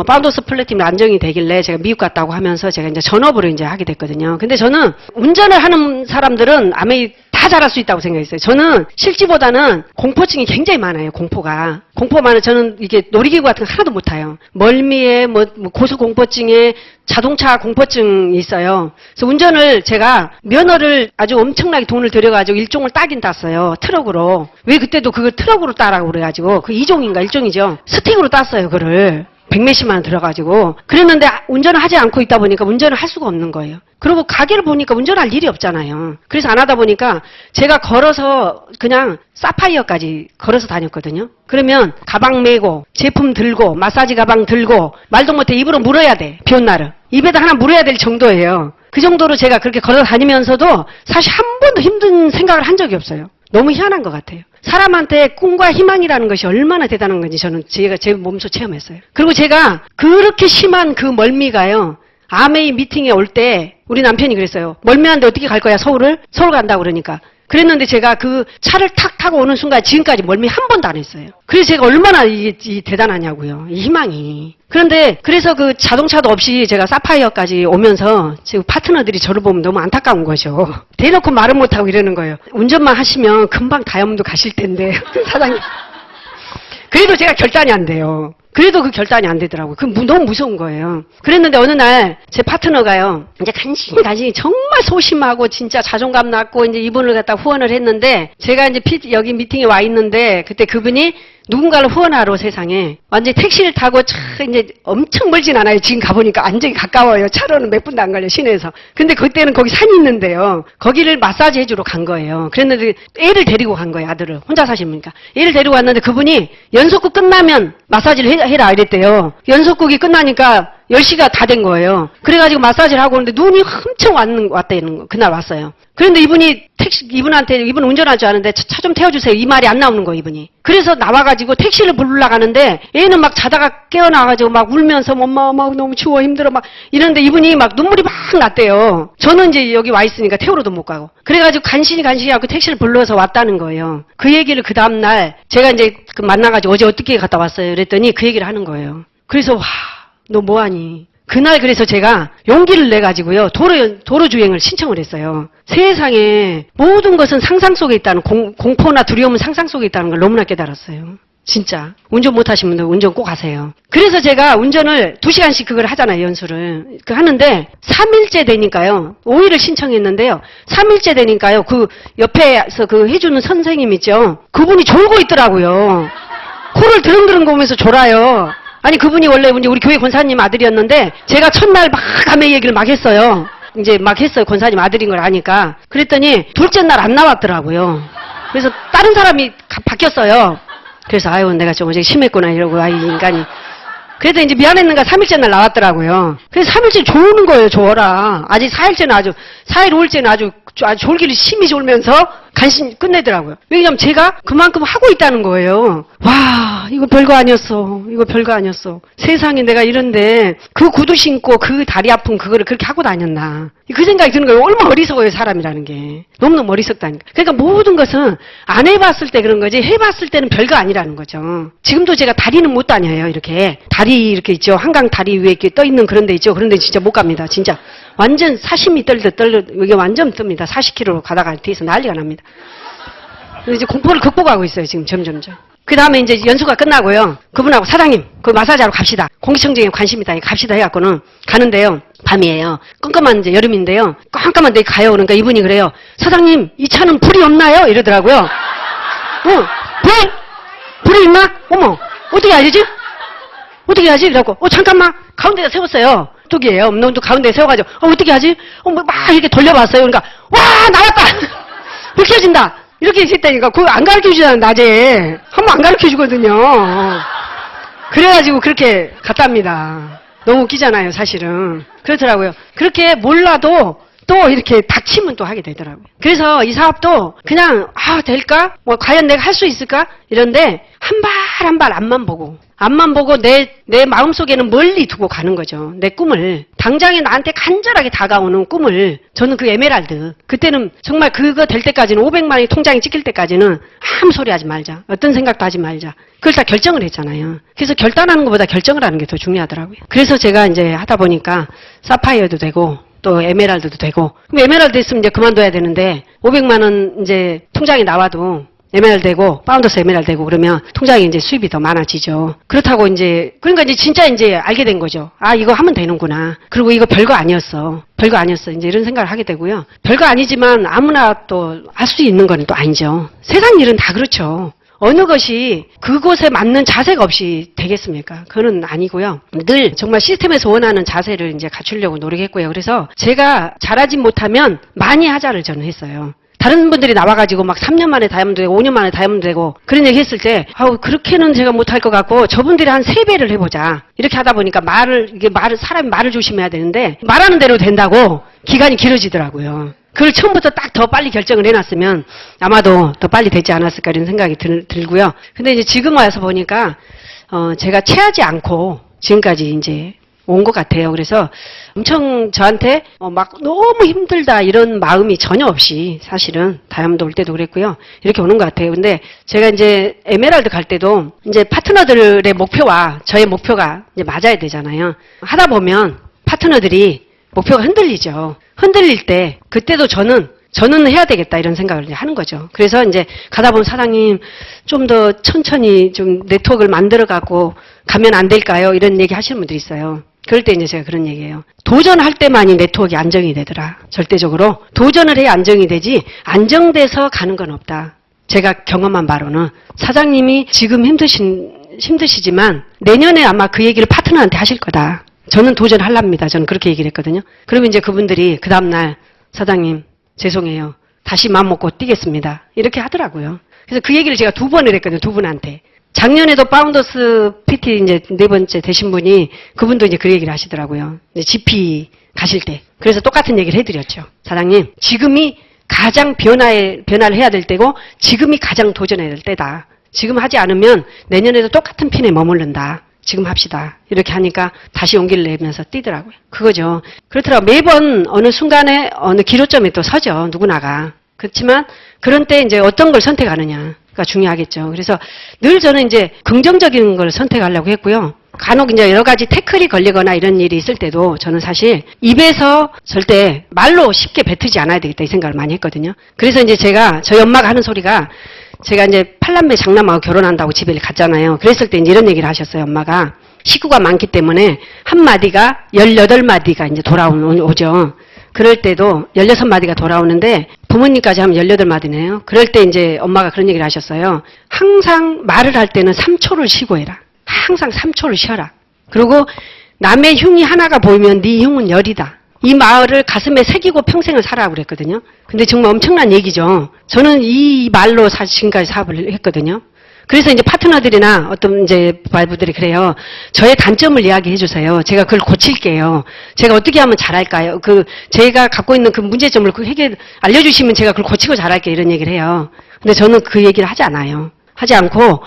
파운더스 플래팀이 안정이 되길래 제가 미국 갔다고 하면서 제가 이제 전업으로 이제 하게 됐거든요. 근데 저는 운전을 하는 사람들은 아메이 다 잘할 수 있다고 생각했어요. 저는 실지보다는 공포증이 굉장히 많아요. 공포가. 공포 많은 저는 이게 놀이기구 같은 거 하나도 못 타요. 멀미에 뭐 고소공포증에 자동차 공포증이 있어요. 그래서 운전을 제가 면허를 아주 엄청나게 돈을 들여가지고 일종을 따긴 땄어요. 트럭으로. 왜 그때도 그걸 트럭으로 따라고 그래가지고 그 2종인가 1종이죠. 스틱으로 땄어요. 그를. 100몇십만 원 들어가지고. 그랬는데 운전을 하지 않고 있다 보니까 운전을 할 수가 없는 거예요. 그리고 가게를 보니까 운전할 일이 없잖아요. 그래서 안 하다 보니까 제가 걸어서 그냥 사파이어까지 걸어서 다녔거든요. 그러면 가방 메고 제품 들고 마사지 가방 들고 말도 못해 입으로 물어야 돼. 비 온 날은. 입에다 하나 물어야 될 정도예요. 그 정도로 제가 그렇게 걸어 다니면서도 사실 한 번도 힘든 생각을 한 적이 없어요. 너무 희한한 것 같아요. 사람한테 꿈과 희망이라는 것이 얼마나 대단한 건지 저는 제가 제 몸소 체험했어요. 그리고 제가 그렇게 심한 그 멀미가요. 아메이 미팅에 올 때 우리 남편이 그랬어요. 멀미한데 어떻게 갈 거야 서울을? 서울 간다고 그러니까. 그랬는데 제가 그 차를 탁 타고 오는 순간 지금까지 멀미 한 번도 안 했어요. 그래서 제가 얼마나 이게 대단하냐고요. 이 희망이. 그런데 그래서 그 자동차도 없이 제가 사파이어까지 오면서 지금 파트너들이 저를 보면 너무 안타까운 거죠. 대놓고 말을 못하고 이러는 거예요. 운전만 하시면 금방 다이아몬드 가실 텐데 사장님. 그래도 제가 결단이 안 돼요. 그래도 그 결단이 안 되더라고요. 그 너무 무서운 거예요. 그랬는데 어느 날 제 파트너가요. 이제 간신히 정말 소심하고 진짜 자존감 낮고 이제 이분을 갖다 후원을 했는데 제가 이제 여기 미팅에 와 있는데 그때 그분이 누군가를 후원하러 세상에 완전히 택시를 타고 이제 엄청 멀진 않아요. 지금 가보니까 완전히 가까워요. 차로는 몇 분도 안 걸려 시내에서. 근데 그때는 거기 산이 있는데요. 거기를 마사지 해주러 간 거예요. 그랬는데 애를 데리고 간 거예요. 아들을. 혼자 사십니까? 애를 데리고 왔는데 그분이 연속극 끝나면 마사지를 해라 이랬대요. 연속극이 끝나니까 10시가 다 된 거예요. 그래가지고 마사지를 하고 오는데 눈이 엄청 왔다는 거. 그날 왔어요. 그런데 이분이 이분 운전할 줄 아는데 차 좀 태워주세요. 이 말이 안 나오는 거예요, 이분이. 그래서 나와가지고 택시를 부르러 가는데 애는 막 자다가 깨어나가지고 막 울면서 엄마 막 너무 추워 힘들어 막 이러는데 이분이 막 눈물이 막 났대요. 저는 이제 여기 와 있으니까 태우러도 못 가고. 그래가지고 간신히 하고 택시를 불러서 왔다는 거예요. 그 얘기를 그 다음날 제가 이제 만나가지고 어제 어떻게 갔다 왔어요. 그랬더니 그 얘기를 하는 거예요. 그래서 너 뭐하니? 그날 그래서 제가 용기를 내가지고요. 도로 주행을 신청을 했어요. 세상에 모든 것은 상상 속에 있다는 공포나 두려움은 상상 속에 있다는 걸 너무나 깨달았어요. 진짜. 운전 못하신 분들 운전 꼭 하세요. 그래서 제가 운전을 2시간씩 그걸 하잖아요. 연수를. 하는데 3일째 되니까요. 5일을 신청했는데요. 3일째 되니까요. 그 옆에서 그 해주는 선생님 있죠. 그분이 졸고 있더라고요. 코를 드릉드릉 보면서 졸아요. 아니 그분이 원래 우리 교회 권사님 아들이었는데 제가 첫날 막 아메 얘기를 막 했어요. 이제 막 했어요. 권사님 아들인 걸 아니까. 그랬더니 둘째 날 안 나왔더라고요. 그래서 다른 사람이 바뀌었어요. 그래서 아유 내가 좀 어제 심했구나 이러고 이 인간이. 그래도 이제 미안했는가 3일째 날 나왔더라고요. 그래서 3일째 조는 거예요. 조어라. 아직 4일째는 4일 5일째는 아주 졸기를 심히 졸면서 간신히 끝내더라고요. 왜냐면 제가 그만큼 하고 있다는 거예요. 와 이거 별거 아니었어. 이거 별거 아니었어. 세상에 내가 이런데 그 구두 신고 그 다리 아픈 그거를 그렇게 하고 다녔나. 그 생각이 드는 거예요. 얼마나 어리석어요 사람이라는 게. 너무너무 어리석다니까. 그러니까 모든 것은 안 해봤을 때 그런 거지 해봤을 때는 별거 아니라는 거죠. 지금도 제가 다리는 못 다녀요. 이렇게. 다리 이렇게 있죠. 한강 다리 위에 이렇게 떠 있는 그런 데 있죠. 그런 데 진짜 못 갑니다. 진짜. 완전 사시미 떨듯 이게 완전 뜹니다. 40km 가다가 뒤에서 난리가 납니다. 그래서 이제 공포를 극복하고 있어요. 지금 점점점. 그 다음에 이제 연수가 끝나고요. 그분하고 사장님, 그 마사지하러 갑시다. 공기청정에 관심 있다. 갑시다 해갖고는 가는데요. 밤이에요. 깜깜한 이제 여름인데요. 깜깜한 데 가요. 그러니까 이분이 그래요. 사장님, 이 차는 불이 없나요? 이러더라고요. 불이 있나? 어머, 어떻게 알지? 어떻게 하지? 이러고, 잠깐만. 가운데다 세웠어요. 뚝이에요. 또 가운데 세워가지고, 어떻게 하지? 막 이렇게 돌려봤어요. 그러니까, 와, 나왔다! 불 켜진다! 이렇게 했다니까. 그거 안 가르쳐 주잖아, 낮에. 한번 안 가르쳐 주거든요. 그래가지고 그렇게 갔답니다. 너무 웃기잖아요, 사실은. 그렇더라고요. 그렇게 몰라도 또 이렇게 닥치면 또 하게 되더라고요. 그래서 이 사업도 그냥, 될까? 과연 내가 할 수 있을까? 이런데, 한 발 한 발 앞만 보고 내 마음속에는 멀리 두고 가는 거죠. 내 꿈을. 당장에 나한테 간절하게 다가오는 꿈을. 저는 그 에메랄드. 그때는 정말 그거 될 때까지는 500만 원이 통장에 찍힐 때까지는 아무 소리 하지 말자. 어떤 생각도 하지 말자. 그걸 다 결정을 했잖아요. 그래서 결단하는 것보다 결정을 하는 게 더 중요하더라고요. 그래서 제가 이제 하다 보니까 사파이어도 되고 또 에메랄드도 되고. 그럼 에메랄드 했으면 이제 그만둬야 되는데 500만 원 이제 통장에 나와도 에메랄드 되고 파운더스 에메랄드 되고 그러면 통장에 이제 수입이 더 많아지죠. 그렇다고 이제 그러니까 이제 진짜 이제 알게 된 거죠. 이거 하면 되는구나. 그리고 이거 별거 아니었어. 이제 이런 생각을 하게 되고요. 별거 아니지만 아무나 또 할 수 있는 건 또 아니죠. 세상 일은 다 그렇죠. 어느 것이 그곳에 맞는 자세가 없이 되겠습니까? 그건 아니고요. 늘 정말 시스템에서 원하는 자세를 이제 갖추려고 노력했고요. 그래서 제가 잘하지 못하면 많이 하자를 저는 했어요. 다른 분들이 나와가지고 막 3년 만에 다이아몬드 되고 5년 만에 다이아몬드 되고 그런 얘기 했을 때 그렇게는 제가 못할 것 같고 저분들이 한 3배를 해보자. 이렇게 하다 보니까 사람이 말을 조심해야 되는데 말하는 대로 된다고 기간이 길어지더라고요. 그걸 처음부터 딱 더 빨리 결정을 해놨으면 아마도 더 빨리 되지 않았을까 이런 생각이 들고요. 근데 이제 지금 와서 보니까 제가 체하지 않고 지금까지 이제 온 것 같아요. 그래서 엄청 저한테 막 너무 힘들다 이런 마음이 전혀 없이 사실은 다이아몬드 올 때도 그랬고요. 이렇게 오는 것 같아요. 근데 제가 이제 에메랄드 갈 때도 이제 파트너들의 목표와 저의 목표가 이제 맞아야 되잖아요. 하다 보면 파트너들이 목표가 흔들리죠. 흔들릴 때 그때도 저는 해야 되겠다 이런 생각을 이제 하는 거죠. 그래서 이제 가다 보면 사장님 좀 더 천천히 좀 네트워크를 만들어 갖고 가면 안 될까요? 이런 얘기 하시는 분들이 있어요. 그럴 때 이제 제가 그런 얘기예요. 도전할 때만이 네트워크가 안정이 되더라. 절대적으로. 도전을 해야 안정이 되지 안정돼서 가는 건 없다. 제가 경험한 바로는 사장님이 지금 힘드시지만 내년에 아마 그 얘기를 파트너한테 하실 거다. 저는 도전하랍니다. 저는 그렇게 얘기를 했거든요. 그러면 이제 그분들이 그 다음날 사장님 죄송해요. 다시 마음 먹고 뛰겠습니다. 이렇게 하더라고요. 그래서 그 얘기를 제가 2번을 했거든요. 2분한테. 작년에도 파운더스 PT 이제 4번째 되신 분이 그분도 이제 그 얘기를 하시더라고요. 이제 GP 가실 때. 그래서 똑같은 얘기를 해드렸죠. 사장님, 지금이 가장 변화를 해야 될 때고 지금이 가장 도전해야 될 때다. 지금 하지 않으면 내년에도 똑같은 핀에 머무른다. 지금 합시다. 이렇게 하니까 다시 용기를 내면서 뛰더라고요. 그거죠. 그렇더라고요. 매번 어느 순간에 어느 기로점에 또 서죠. 누구나가. 그렇지만 그런 때 이제 어떤 걸 선택하느냐가 중요하겠죠. 그래서 늘 저는 이제 긍정적인 걸 선택하려고 했고요. 간혹 이제 여러 가지 태클이 걸리거나 이런 일이 있을 때도 저는 사실 입에서 절대 말로 쉽게 뱉지 않아야 되겠다 이 생각을 많이 했거든요. 그래서 이제 저희 엄마가 하는 소리가 제가 이제 8남매 장남하고 결혼한다고 집에 갔잖아요. 그랬을 때 이제 이런 얘기를 하셨어요, 엄마가. 식구가 많기 때문에 한마디가 18마디가 이제 돌아오죠. 그럴 때도 16마디가 돌아오는데 부모님까지 하면 18마디네요. 그럴 때 이제 엄마가 그런 얘기를 하셨어요. 항상 말을 할 때는 3초를 쉬고 해라. 항상 3초를 쉬어라. 그리고 남의 흉이 하나가 보이면 네 흉은 10이다. 이 말을 가슴에 새기고 평생을 살아라고 그랬거든요. 근데 정말 엄청난 얘기죠. 저는 이 말로 지금까지 사업을 했거든요. 그래서 이제 파트너들이나 어떤 이제 와이프들이 그래요. 저의 단점을 이야기해 주세요. 제가 그걸 고칠게요. 제가 어떻게 하면 잘할까요? 제가 갖고 있는 그 문제점을 알려주시면 제가 그걸 고치고 잘할게요. 이런 얘기를 해요. 근데 저는 그 얘기를 하지 않아요. 하지 않고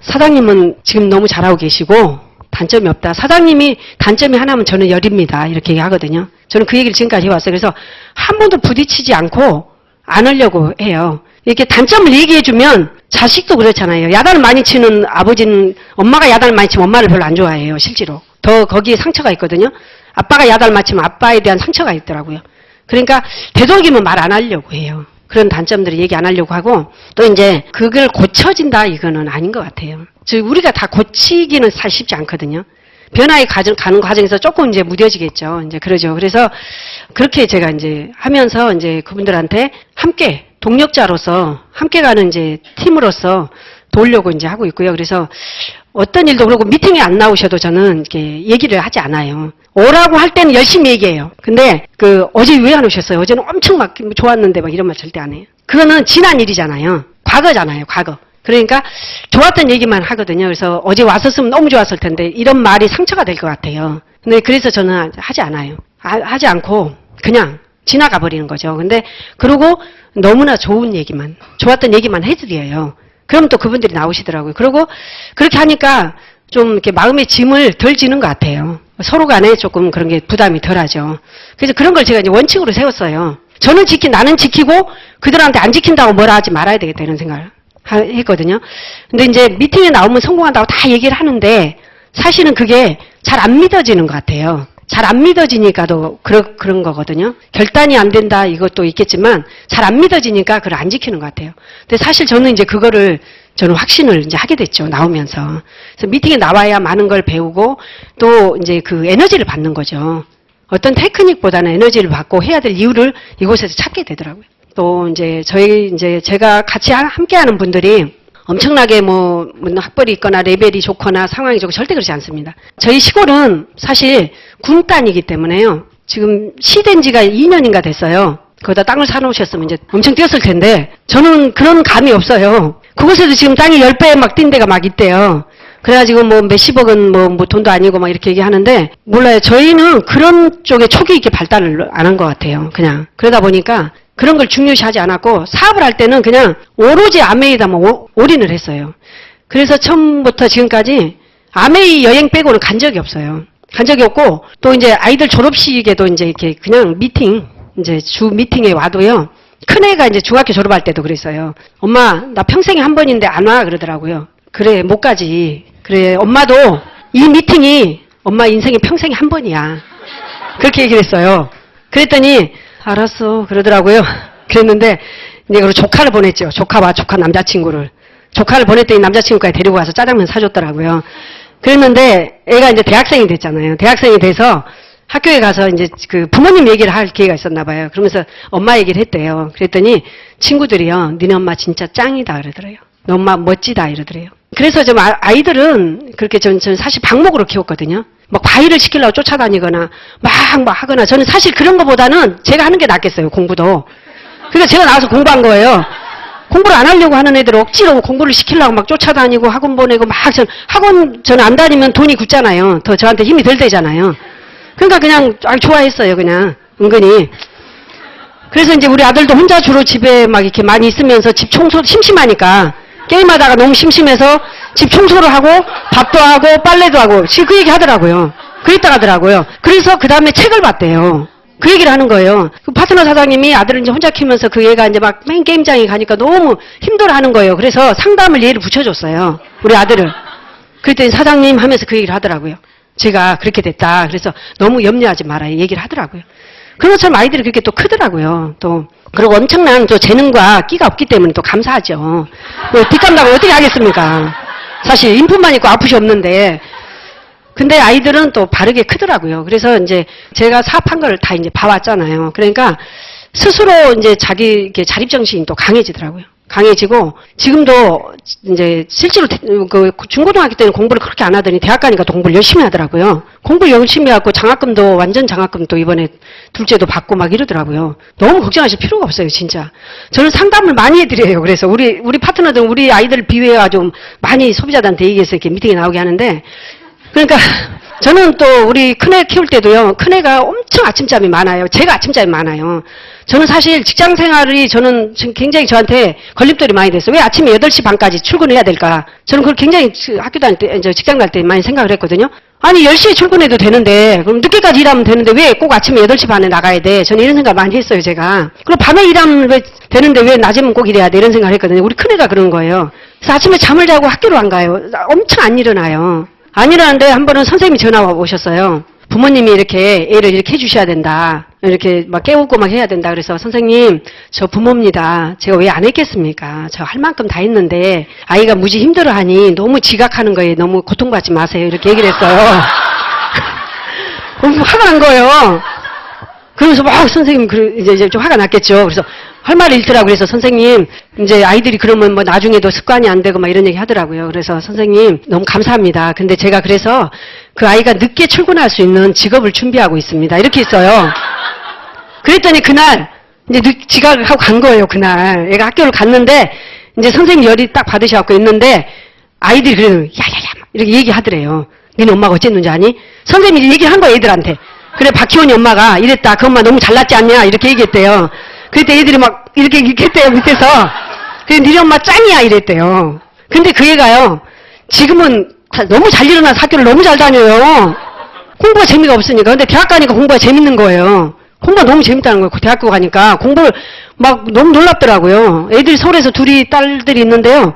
사장님은 지금 너무 잘하고 계시고 단점이 없다. 사장님이 단점이 하나면 저는 10입니다. 이렇게 얘기하거든요. 저는 그 얘기를 지금까지 해왔어요. 그래서 한 번도 부딪히지 않고 안 하려고 해요. 이렇게 단점을 얘기해주면 자식도 그렇잖아요. 야단을 많이 치는 아버지는 엄마가 야단을 많이 치면 엄마를 별로 안 좋아해요. 실제로. 더 거기에 상처가 있거든요. 아빠가 야단을 많이 치면 아빠에 대한 상처가 있더라고요. 그러니까 되도록이면 말 안 하려고 해요. 그런 단점들을 얘기 안 하려고 하고 또 이제 그걸 고쳐진다 이거는 아닌 것 같아요. 즉 우리가 다 고치기는 사실 쉽지 않거든요. 변화에 가는 과정에서 조금 이제 무뎌지겠죠. 이제 그러죠. 그래서 그렇게 제가 이제 하면서 이제 그분들한테 함께 동력자로서 함께 가는 이제 팀으로서 도우려고 이제 하고 있고요. 그래서 어떤 일도 그러고 미팅에 안 나오셔도 저는 이렇게 얘기를 하지 않아요. 오라고 할 때는 열심히 얘기해요. 근데 어제 왜 안 오셨어요? 어제는 엄청 막 좋았는데 막 이런 말 절대 안 해요. 그거는 지난 일이잖아요. 과거잖아요. 과거. 그러니까 좋았던 얘기만 하거든요. 그래서 어제 왔었으면 너무 좋았을 텐데 이런 말이 상처가 될 것 같아요. 근데 그래서 저는 하지 않아요. 하지 않고 그냥 지나가 버리는 거죠. 근데 그러고 너무나 좋은 얘기만, 좋았던 얘기만 해드려요. 그럼 또 그분들이 나오시더라고요. 그리고 그렇게 하니까 좀 이렇게 마음의 짐을 덜 지는 것 같아요. 서로 간에 조금 그런 게 부담이 덜 하죠. 그래서 그런 걸 제가 이제 원칙으로 세웠어요. 저는 나는 지키고 그들한테 안 지킨다고 뭐라 하지 말아야 되겠다 이런 생각을 했거든요. 근데 이제 미팅에 나오면 성공한다고 다 얘기를 하는데 사실은 그게 잘 안 믿어지는 것 같아요. 잘 안 믿어지니까도 그런 거거든요. 결단이 안 된다 이것도 있겠지만 잘 안 믿어지니까 그걸 안 지키는 것 같아요. 근데 사실 저는 이제 저는 확신을 이제 하게 됐죠. 나오면서. 그래서 미팅에 나와야 많은 걸 배우고 또 이제 그 에너지를 받는 거죠. 어떤 테크닉보다는 에너지를 받고 해야 될 이유를 이곳에서 찾게 되더라고요. 또 이제 제가 같이 함께하는 분들이 엄청나게 뭐 학벌이 있거나 레벨이 좋거나 상황이 좋고 절대 그렇지 않습니다. 저희 시골은 사실 군단이기 때문에요. 지금 시된 지가 2년인가 됐어요. 거기다 땅을 사놓으셨으면 이제 엄청 뛰었을 텐데 저는 그런 감이 없어요. 그곳에도 지금 땅이 10배 막 뛴 데가 막 있대요. 그래가지고 뭐 몇십억은 뭐 돈도 아니고 막 이렇게 얘기하는데 몰라요. 저희는 그런 쪽에 촉이 있게 발달을 안 한 것 같아요. 그냥 그러다 보니까 그런 걸 중요시하지 않았고 사업을 할 때는 그냥 오로지 아메이다만 올인을 했어요. 그래서 처음부터 지금까지 아메이 여행 빼고는 간 적이 없어요. 간 적이 없고 또 이제 아이들 졸업식에도 이제 이렇게 그냥 이제 주 미팅에 와도요. 큰애가 이제 중학교 졸업할 때도 그랬어요. 엄마 나 평생에 한 번인데 안 와 그러더라고요. 그래 못 가지. 그래 엄마도 이 미팅이 엄마 인생에 평생에 한 번이야. 그렇게 얘기를 했어요. 그랬더니 알았어 그러더라고요. 그랬는데 이제 그리고 조카를 보냈죠. 조카 남자친구를. 조카를 보냈더니 남자친구까지 데리고 가서 짜장면 사줬더라고요. 그랬는데 애가 이제 대학생이 됐잖아요. 대학생이 돼서 학교에 가서 이제 그 부모님 얘기를 할 기회가 있었나 봐요. 그러면서 엄마 얘기를 했대요. 그랬더니 친구들이요. 니네 엄마 진짜 짱이다 그러더래요. 너 엄마 멋지다 이러더래요. 그래서 좀 아이들은 그렇게 저는 사실 방목으로 키웠거든요. 막 과일을 시키려고 쫓아다니거나 막 하거나 저는 사실 그런 것보다는 제가 하는 게 낫겠어요. 공부도. 그러니까 제가 나와서 공부한 거예요. 공부를 안 하려고 하는 애들 억지로 공부를 시키려고 막 쫓아다니고 학원 보내고 막 저는 안 다니면 돈이 굳잖아요. 더 저한테 힘이 덜 되잖아요. 그러니까 그냥 좋아했어요. 그냥 은근히. 그래서 이제 우리 아들도 혼자 주로 집에 막 이렇게 많이 있으면서 집 청소 심심하니까 게임하다가 너무 심심해서 집 청소를 하고 밥도 하고 빨래도 하고 지금 그 얘기 하더라고요. 그랬다 하더라고요. 그래서 그 다음에 책을 봤대요. 그 얘기를 하는 거예요. 그 파트너 사장님이 아들을 이제 혼자 키우면서 그 얘가 이제 막 맨 게임장에 가니까 너무 힘들어 하는 거예요. 그래서 상담을 얘를 붙여줬어요. 우리 아들을. 그랬더니 사장님 하면서 그 얘기를 하더라고요. 제가 그렇게 됐다. 그래서 너무 염려하지 마라. 이 얘기를 하더라고요. 그런 것처럼 아이들이 그렇게 또 크더라고요. 또 그리고 엄청난 또 재능과 끼가 없기 때문에 또 감사하죠. 뭐 뒷감당을 어떻게 하겠습니까? 사실 인품만 있고 아프시 없는데. 근데 아이들은 또 바르게 크더라고요. 그래서 이제 제가 사업한 걸 다 이제 봐왔잖아요. 그러니까 스스로 이제 자기 자립정신이 또 강해지더라고요. 강해지고 지금도 이제 실제로 그 중고등학교 때는 공부를 그렇게 안 하더니 대학 가니까 또 공부를 열심히 하더라고요. 공부를 열심히 하고 장학금도 완전 장학금도 이번에 둘째도 받고 막 이러더라고요. 너무 걱정하실 필요가 없어요, 진짜. 저는 상담을 많이 해드려요. 그래서 우리 파트너들은 우리 아이들 비회와 좀 많이 소비자들한테 얘기해서 이렇게 미팅에 나오게 하는데 그러니까 저는 또 우리 큰애 키울 때도요. 큰애가 엄청 아침잠이 많아요. 제가 아침잠이 많아요. 저는 사실 직장 생활이 저는 굉장히 저한테 걸림돌이 많이 됐어요. 왜 아침에 8시 반까지 출근해야 될까? 저는 그걸 굉장히 학교 다닐 때, 직장 갈 때 많이 생각을 했거든요. 아니 10시에 출근해도 되는데 그럼 늦게까지 일하면 되는데 왜 꼭 아침에 8시 반에 나가야 돼? 저는 이런 생각 많이 했어요, 제가. 그럼 밤에 일하면 왜 되는데 왜 낮에는 꼭 일해야 돼? 이런 생각을 했거든요. 우리 큰애가 그런 거예요. 그래서 아침에 잠을 자고 학교로 안 가요. 엄청 안 일어나요. 안 일어나는데 한 번은 선생님이 전화 오셨어요. 부모님이 이렇게 애를 이렇게 해주셔야 된다. 이렇게 막 깨우고 막 해야 된다. 그래서 선생님, 저 부모입니다. 제가 왜 안 했겠습니까? 저 할 만큼 다 했는데 아이가 무지 힘들어하니 너무 지각하는 거에 너무 고통받지 마세요. 이렇게 얘기를 했어요. 화가 난 거예요. 그러면서 막 선생님 이제 좀 화가 났겠죠. 그래서 할 말이 잃더라고요. 그래서 선생님, 이제 아이들이 그러면 뭐 나중에도 습관이 안 되고 막 이런 얘기 하더라고요. 그래서 선생님, 너무 감사합니다. 근데 제가 그래서 그 아이가 늦게 출근할 수 있는 직업을 준비하고 있습니다. 이렇게 했어요. 그랬더니 그날, 이제 지각을 하고 간 거예요, 그날. 얘가 학교를 갔는데, 이제 선생님 열이 딱 받으셔갖고 있는데, 아이들이 그래요. 야야야, 이렇게 얘기하더래요. 니네 엄마가 어쨌는지 아니? 선생님이 얘기를 한 거예요, 애들한테. 그래, 박희원이 엄마가 이랬다. 그 엄마 너무 잘났지 않냐? 이렇게 얘기했대요. 그때 애들이 막 이렇게 했대요, 밑에서. 그래, 니네 엄마 짱이야, 이랬대요. 근데 그 애가요, 지금은 너무 잘 일어나서 학교를 너무 잘 다녀요. 공부가 재미가 없으니까. 근데 대학 가니까 공부가 재밌는 거예요. 공부가 너무 재밌다는 거예요. 대학교 가니까. 공부를 막 너무 놀랍더라고요. 애들이 서울에서 둘이 딸들이 있는데요.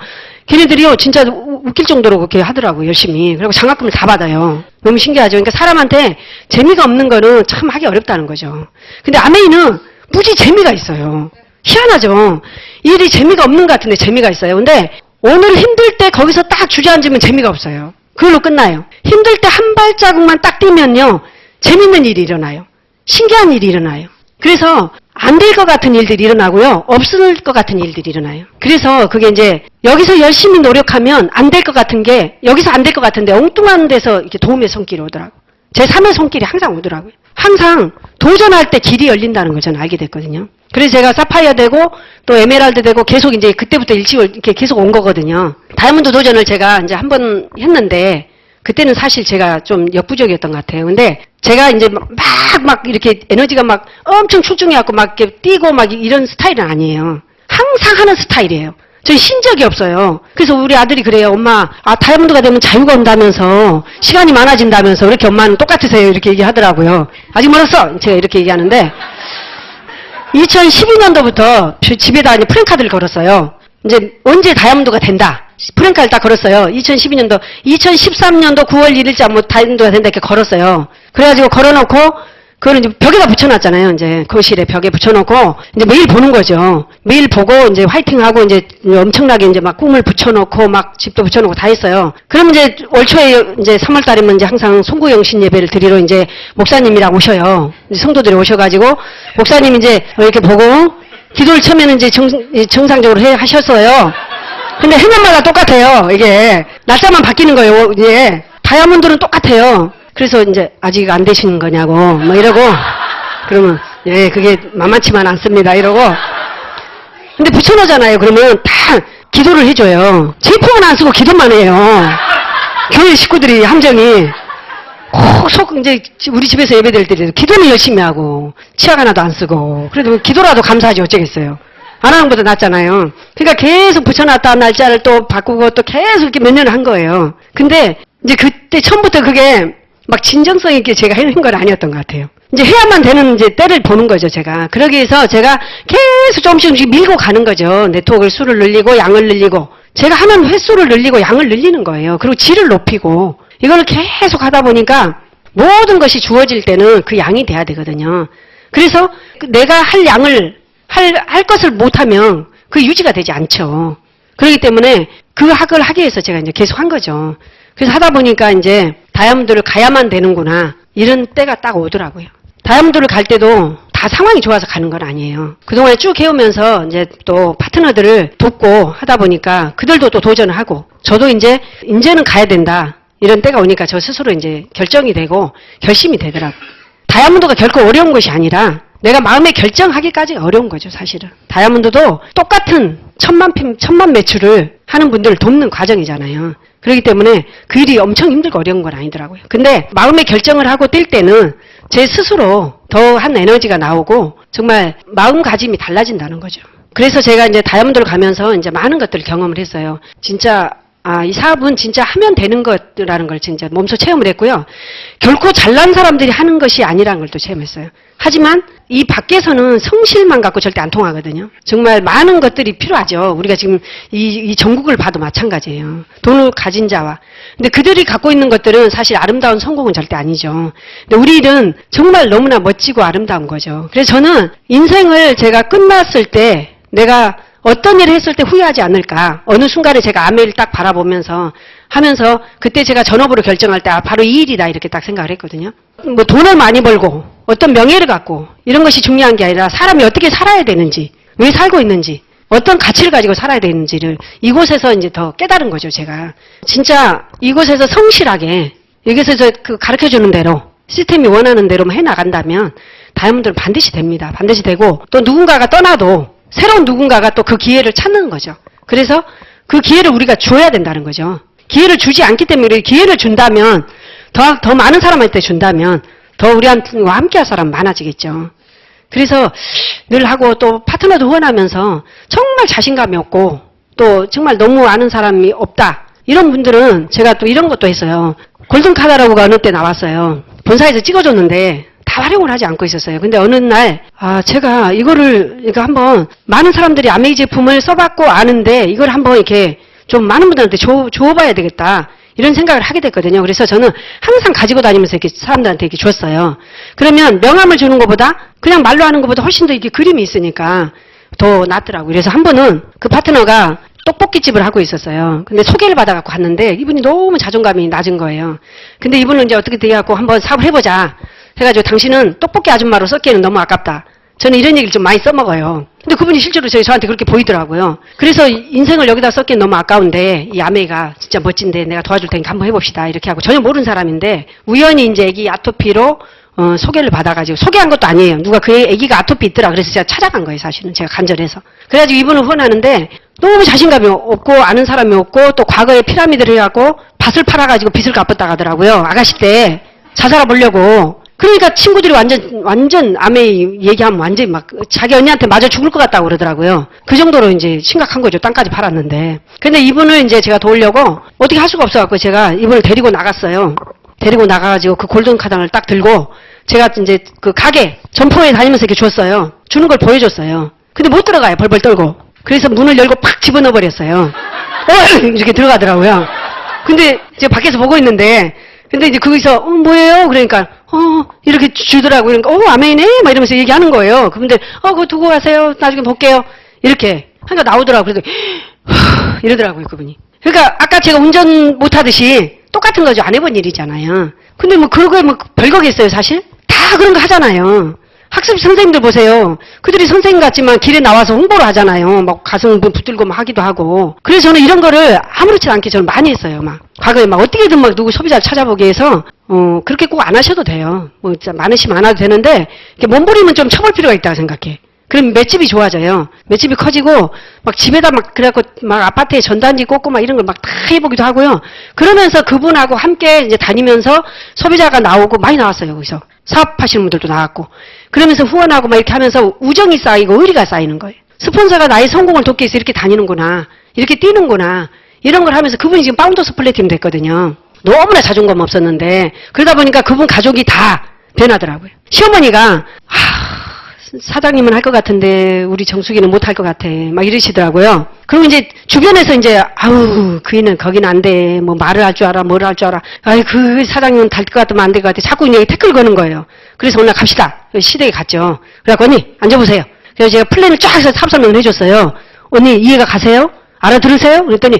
걔네들이요, 진짜 웃길 정도로 그렇게 하더라고요, 열심히. 그리고 장학금을 다 받아요. 너무 신기하죠. 그러니까 사람한테 재미가 없는 거는 참 하기 어렵다는 거죠. 근데 아메이는 무지 재미가 있어요. 희한하죠. 일이 재미가 없는 것 같은데 재미가 있어요. 근데 오늘 힘들 때 거기서 딱 주저앉으면 재미가 없어요. 그걸로 끝나요. 힘들 때 한 발자국만 딱 뛰면요, 재밌는 일이 일어나요. 신기한 일이 일어나요. 그래서 안 될 것 같은 일들이 일어나고요. 없을 것 같은 일들이 일어나요. 그래서 그게 이제 여기서 열심히 노력하면 안 될 것 같은 게 여기서 안 될 것 같은데 엉뚱한 데서 이렇게 도움의 손길이 오더라고요. 제 3의 손길이 항상 오더라고요. 항상 도전할 때 길이 열린다는 걸 저는 알게 됐거든요. 그래서 제가 사파이어 되고 또 에메랄드 되고 계속 이제 그때부터 일찍을 이렇게 계속 온 거거든요. 다이아몬드 도전을 제가 이제 한 번 했는데 그때는 사실 제가 좀 역부족이었던 것 같아요. 근데 제가 이제 막 이렇게 에너지가 막 엄청 출중해갖고 막 이렇게 뛰고 막 이런 스타일은 아니에요. 항상 하는 스타일이에요. 저는 신 적이 없어요. 그래서 우리 아들이 그래요. 엄마, 다이아몬드가 되면 자유가 온다면서, 시간이 많아진다면서, 이렇게 엄마는 똑같으세요. 이렇게 얘기하더라고요. 아직 멀었어. 제가 이렇게 얘기하는데, 2012년도부터 집에다 이제 프랭카드를 걸었어요. 이제 언제 다이아몬드가 된다. 프랭카드를 딱 걸었어요. 2012년도, 2013년도 9월 1일자 뭐 다이아몬드가 된다 이렇게 걸었어요. 그래가지고 걸어놓고, 그거는 이제 벽에다 붙여놨잖아요. 이제 거실에 벽에 붙여놓고 이제 매일 보는 거죠. 매일 보고 이제 화이팅하고 이제 엄청나게 이제 막 꿈을 붙여놓고 막 집도 붙여놓고 다 했어요. 그러면 이제 올 초에 이제 3월달이면 이제 항상 송구영신 예배를 드리러 이제 목사님이랑 오셔요. 이제 성도들이 오셔가지고 목사님 이제 이렇게 보고 기도를 처음에는 이제 정상적으로 하셨어요. 근데 해년마다 똑같아요. 이게 날짜만 바뀌는 거예요. 이제 다이아몬드는 똑같아요. 그래서 이제 아직 안 되시는 거냐고 뭐 이러고 그러면 예 그게 만만치만 않습니다 이러고 근데 붙여놓잖아요. 그러면 다 기도를 해줘요. 제품은 안 쓰고 기도만 해요. 교회 식구들이 함정이 속 이제 우리 집에서 예배드릴 때 기도는 열심히 하고 치약 하나도 안 쓰고 그래도 기도라도 감사하지 어쩌겠어요. 안 하는 것보다 낫잖아요. 그러니까 계속 붙여놨다 날짜를 또 바꾸고 또 계속 이렇게 몇 년을 한 거예요. 근데 이제 그때 처음부터 그게 막 진정성 있게 제가 해낸 건 아니었던 것 같아요. 이제 해야만 되는 이제 때를 보는 거죠, 제가. 그러기 위해서 제가 계속 조금씩 밀고 가는 거죠. 네트워크를 수를 늘리고 양을 늘리고. 제가 하는 횟수를 늘리고 양을 늘리는 거예요. 그리고 질을 높이고. 이걸 계속 하다 보니까 모든 것이 주어질 때는 그 양이 돼야 되거든요. 그래서 내가 할 양을, 할 것을 못하면 그 유지가 되지 않죠. 그렇기 때문에 그 학을 하기 위해서 제가 이제 계속 한 거죠. 그래서 하다 보니까 이제 다이아몬드를 가야만 되는구나. 이런 때가 딱 오더라고요. 다이아몬드를 갈 때도 다 상황이 좋아서 가는 건 아니에요. 그동안에 쭉 해오면서 이제 또 파트너들을 돕고 하다 보니까 그들도 또 도전을 하고 저도 이제는 가야 된다. 이런 때가 오니까 저 스스로 이제 결정이 되고 결심이 되더라고요. 다이아몬드가 결코 어려운 것이 아니라 내가 마음에 결정하기까지 어려운 거죠, 사실은. 다이아몬드도 똑같은 천만 매출을 하는 분들을 돕는 과정이잖아요. 그렇기 때문에 그 일이 엄청 힘들고 어려운 건 아니더라고요. 근데 마음의 결정을 하고 뛸 때는 제 스스로 더한 에너지가 나오고 정말 마음가짐이 달라진다는 거죠. 그래서 제가 이제 다이아몬드를 가면서 이제 많은 것들을 경험을 했어요. 진짜 이 사업은 진짜 하면 되는 것이라는 걸 진짜 몸소 체험을 했고요. 결코 잘난 사람들이 하는 것이 아니라는 걸 또 체험했어요. 하지만 이 밖에서는 성실만 갖고 절대 안 통하거든요. 정말 많은 것들이 필요하죠. 우리가 지금 이 전국을 봐도 마찬가지예요. 돈을 가진 자와. 근데 그들이 갖고 있는 것들은 사실 아름다운 성공은 절대 아니죠. 근데 우리 일은 정말 너무나 멋지고 아름다운 거죠. 그래서 저는 인생을 제가 끝났을 때 내가 어떤 일을 했을 때 후회하지 않을까. 어느 순간에 제가 아메를 딱 바라보면서 하면서 그때 제가 전업으로 결정할 때 바로 이 일이다 이렇게 딱 생각을 했거든요. 뭐 돈을 많이 벌고 어떤 명예를 갖고 이런 것이 중요한 게 아니라 사람이 어떻게 살아야 되는지, 왜 살고 있는지, 어떤 가치를 가지고 살아야 되는지를 이곳에서 이제 더 깨달은 거죠, 제가. 진짜 이곳에서 성실하게 여기서 그 가르쳐 주는 대로 시스템이 원하는 대로만 해 나간다면 다이아몬드는 반드시 됩니다. 반드시 되고 또 누군가가 떠나도 새로운 누군가가 또 그 기회를 찾는 거죠. 그래서 그 기회를 우리가 줘야 된다는 거죠. 기회를 주지 않기 때문에 기회를 준다면 더 많은 사람한테 준다면 더 우리와 함께 할 사람 많아지겠죠. 그래서 늘 하고 또 파트너도 후원하면서 정말 자신감이 없고 또 정말 너무 아는 사람이 없다. 이런 분들은 제가 또 이런 것도 했어요. 골든카드라고 어느 때 나왔어요. 본사에서 찍어줬는데 다 활용을 하지 않고 있었어요. 근데 어느 날 제가 이거를 한번 많은 사람들이 아메이 제품을 써봤고 아는데 이걸 한번 이렇게 좀 많은 분들한테 줘봐야 되겠다. 이런 생각을 하게 됐거든요. 그래서 저는 항상 가지고 다니면서 이렇게 사람들한테 이렇게 줬어요. 그러면 명함을 주는 것보다 그냥 말로 하는 것보다 훨씬 더 이렇게 그림이 있으니까 더 낫더라고요. 그래서 한 번은 그 파트너가 떡볶이집을 하고 있었어요. 근데 소개를 받아갖고 갔는데 이분이 너무 자존감이 낮은 거예요. 근데 이분은 이제 어떻게 돼갖고 한번 사업을 해보자. 해가지고 당신은 떡볶이 아줌마로 썼기에는 너무 아깝다. 저는 이런 얘기를 좀 많이 써먹어요. 근데 그분이 실제로 저한테 그렇게 보이더라고요. 그래서 인생을 여기다 썼기엔 너무 아까운데 이 아메이가 진짜 멋진데 내가 도와줄 테니까 한번 해봅시다. 이렇게 하고 전혀 모르는 사람인데 우연히 이제 애기 아토피로 소개를 받아가지고 소개한 것도 아니에요. 누가 그 애기가 아토피 있더라. 그래서 제가 찾아간 거예요. 사실은 제가 간절해서. 그래가지고 이분을 후원하는데 너무 자신감이 없고 아는 사람이 없고 또 과거에 피라미드를 해갖고 밭을 팔아가지고 빚을 갚았다 가더라고요. 아가씨 때 자살해 보려고. 그러니까 친구들이 완전 아메이 얘기하면 완전히 막 자기 언니한테 맞아 죽을 것 같다고 그러더라고요. 그 정도로 이제 심각한 거죠. 땅까지 팔았는데. 근데 이분을 이제 제가 도우려고 어떻게 할 수가 없어갖고 제가 이분을 데리고 나갔어요. 데리고 나가가지고 그 골든카당을 딱 들고 제가 이제 그 가게 점포에 다니면서 이렇게 줬어요. 주는 걸 보여줬어요. 근데 못 들어가요. 벌벌 떨고. 그래서 문을 열고 팍 집어넣어 버렸어요. 이렇게 들어가더라고요. 근데 제가 밖에서 보고 있는데 근데 이제 거기서 뭐예요? 그러니까 이렇게 주더라고요. 그러니까 아메이네? 막 이러면서 얘기하는 거예요. 그분들 그거 두고 가세요. 나중에 볼게요. 이렇게 하니까 나오더라고요. 그래서 이러더라고요. 그분이. 그러니까 아까 제가 운전 못하듯이 똑같은 거죠. 안 해본 일이잖아요. 근데 뭐 그거에 뭐 별거겠어요. 사실 다 그런 거 하잖아요. 학습 선생님들 보세요. 그들이 선생님 같지만 길에 나와서 홍보를 하잖아요. 막 가슴 붙들고 막 하기도 하고. 그래서 저는 이런 거를 아무렇지 않게 저는 많이 했어요. 막 과거에 막 어떻게든 막 누구 소비자를 찾아보기 위해서 그렇게 꼭 안 하셔도 돼요. 뭐 진짜 많으시면 안 해도 되는데 이렇게 몸부림은 좀 쳐볼 필요가 있다고 생각해. 그럼 맷집이 좋아져요. 맷집이 커지고 막 집에다 막 그래갖고 막 아파트에 전단지 꽂고 막 이런 걸 막 다 해보기도 하고요. 그러면서 그분하고 함께 이제 다니면서 소비자가 나오고 많이 나왔어요. 거기서 사업하시는 분들도 나왔고 그러면서 후원하고 막 이렇게 하면서 우정이 쌓이고 의리가 쌓이는 거예요. 스폰서가 나의 성공을 돕기 위해서 이렇게 다니는구나, 이렇게 뛰는구나 이런 걸 하면서 그분이 지금 파운더스 플래티넘 됐거든요. 너무나 자존감 없었는데 그러다 보니까 그분 가족이 다 변하더라고요. 시어머니가 사장님은 할 것 같은데 우리 정숙이는 못 할 것 같아 막 이러시더라고요. 그리고 이제 주변에서 이제 그이는 거기는 안 돼. 뭐 말을 할 줄 알아, 뭘 할 줄 알아. 그 사장님은 달 것 같으면 안 될 것 같아. 자꾸 이제 태클 거는 거예요. 그래서 오늘 갑시다. 시댁에 갔죠. 그래갖고 언니 앉아보세요. 그래서 제가 플랜을 쫙 해서 사업 설명을 해줬어요. 언니 이해가 가세요? 알아들으세요? 그랬더니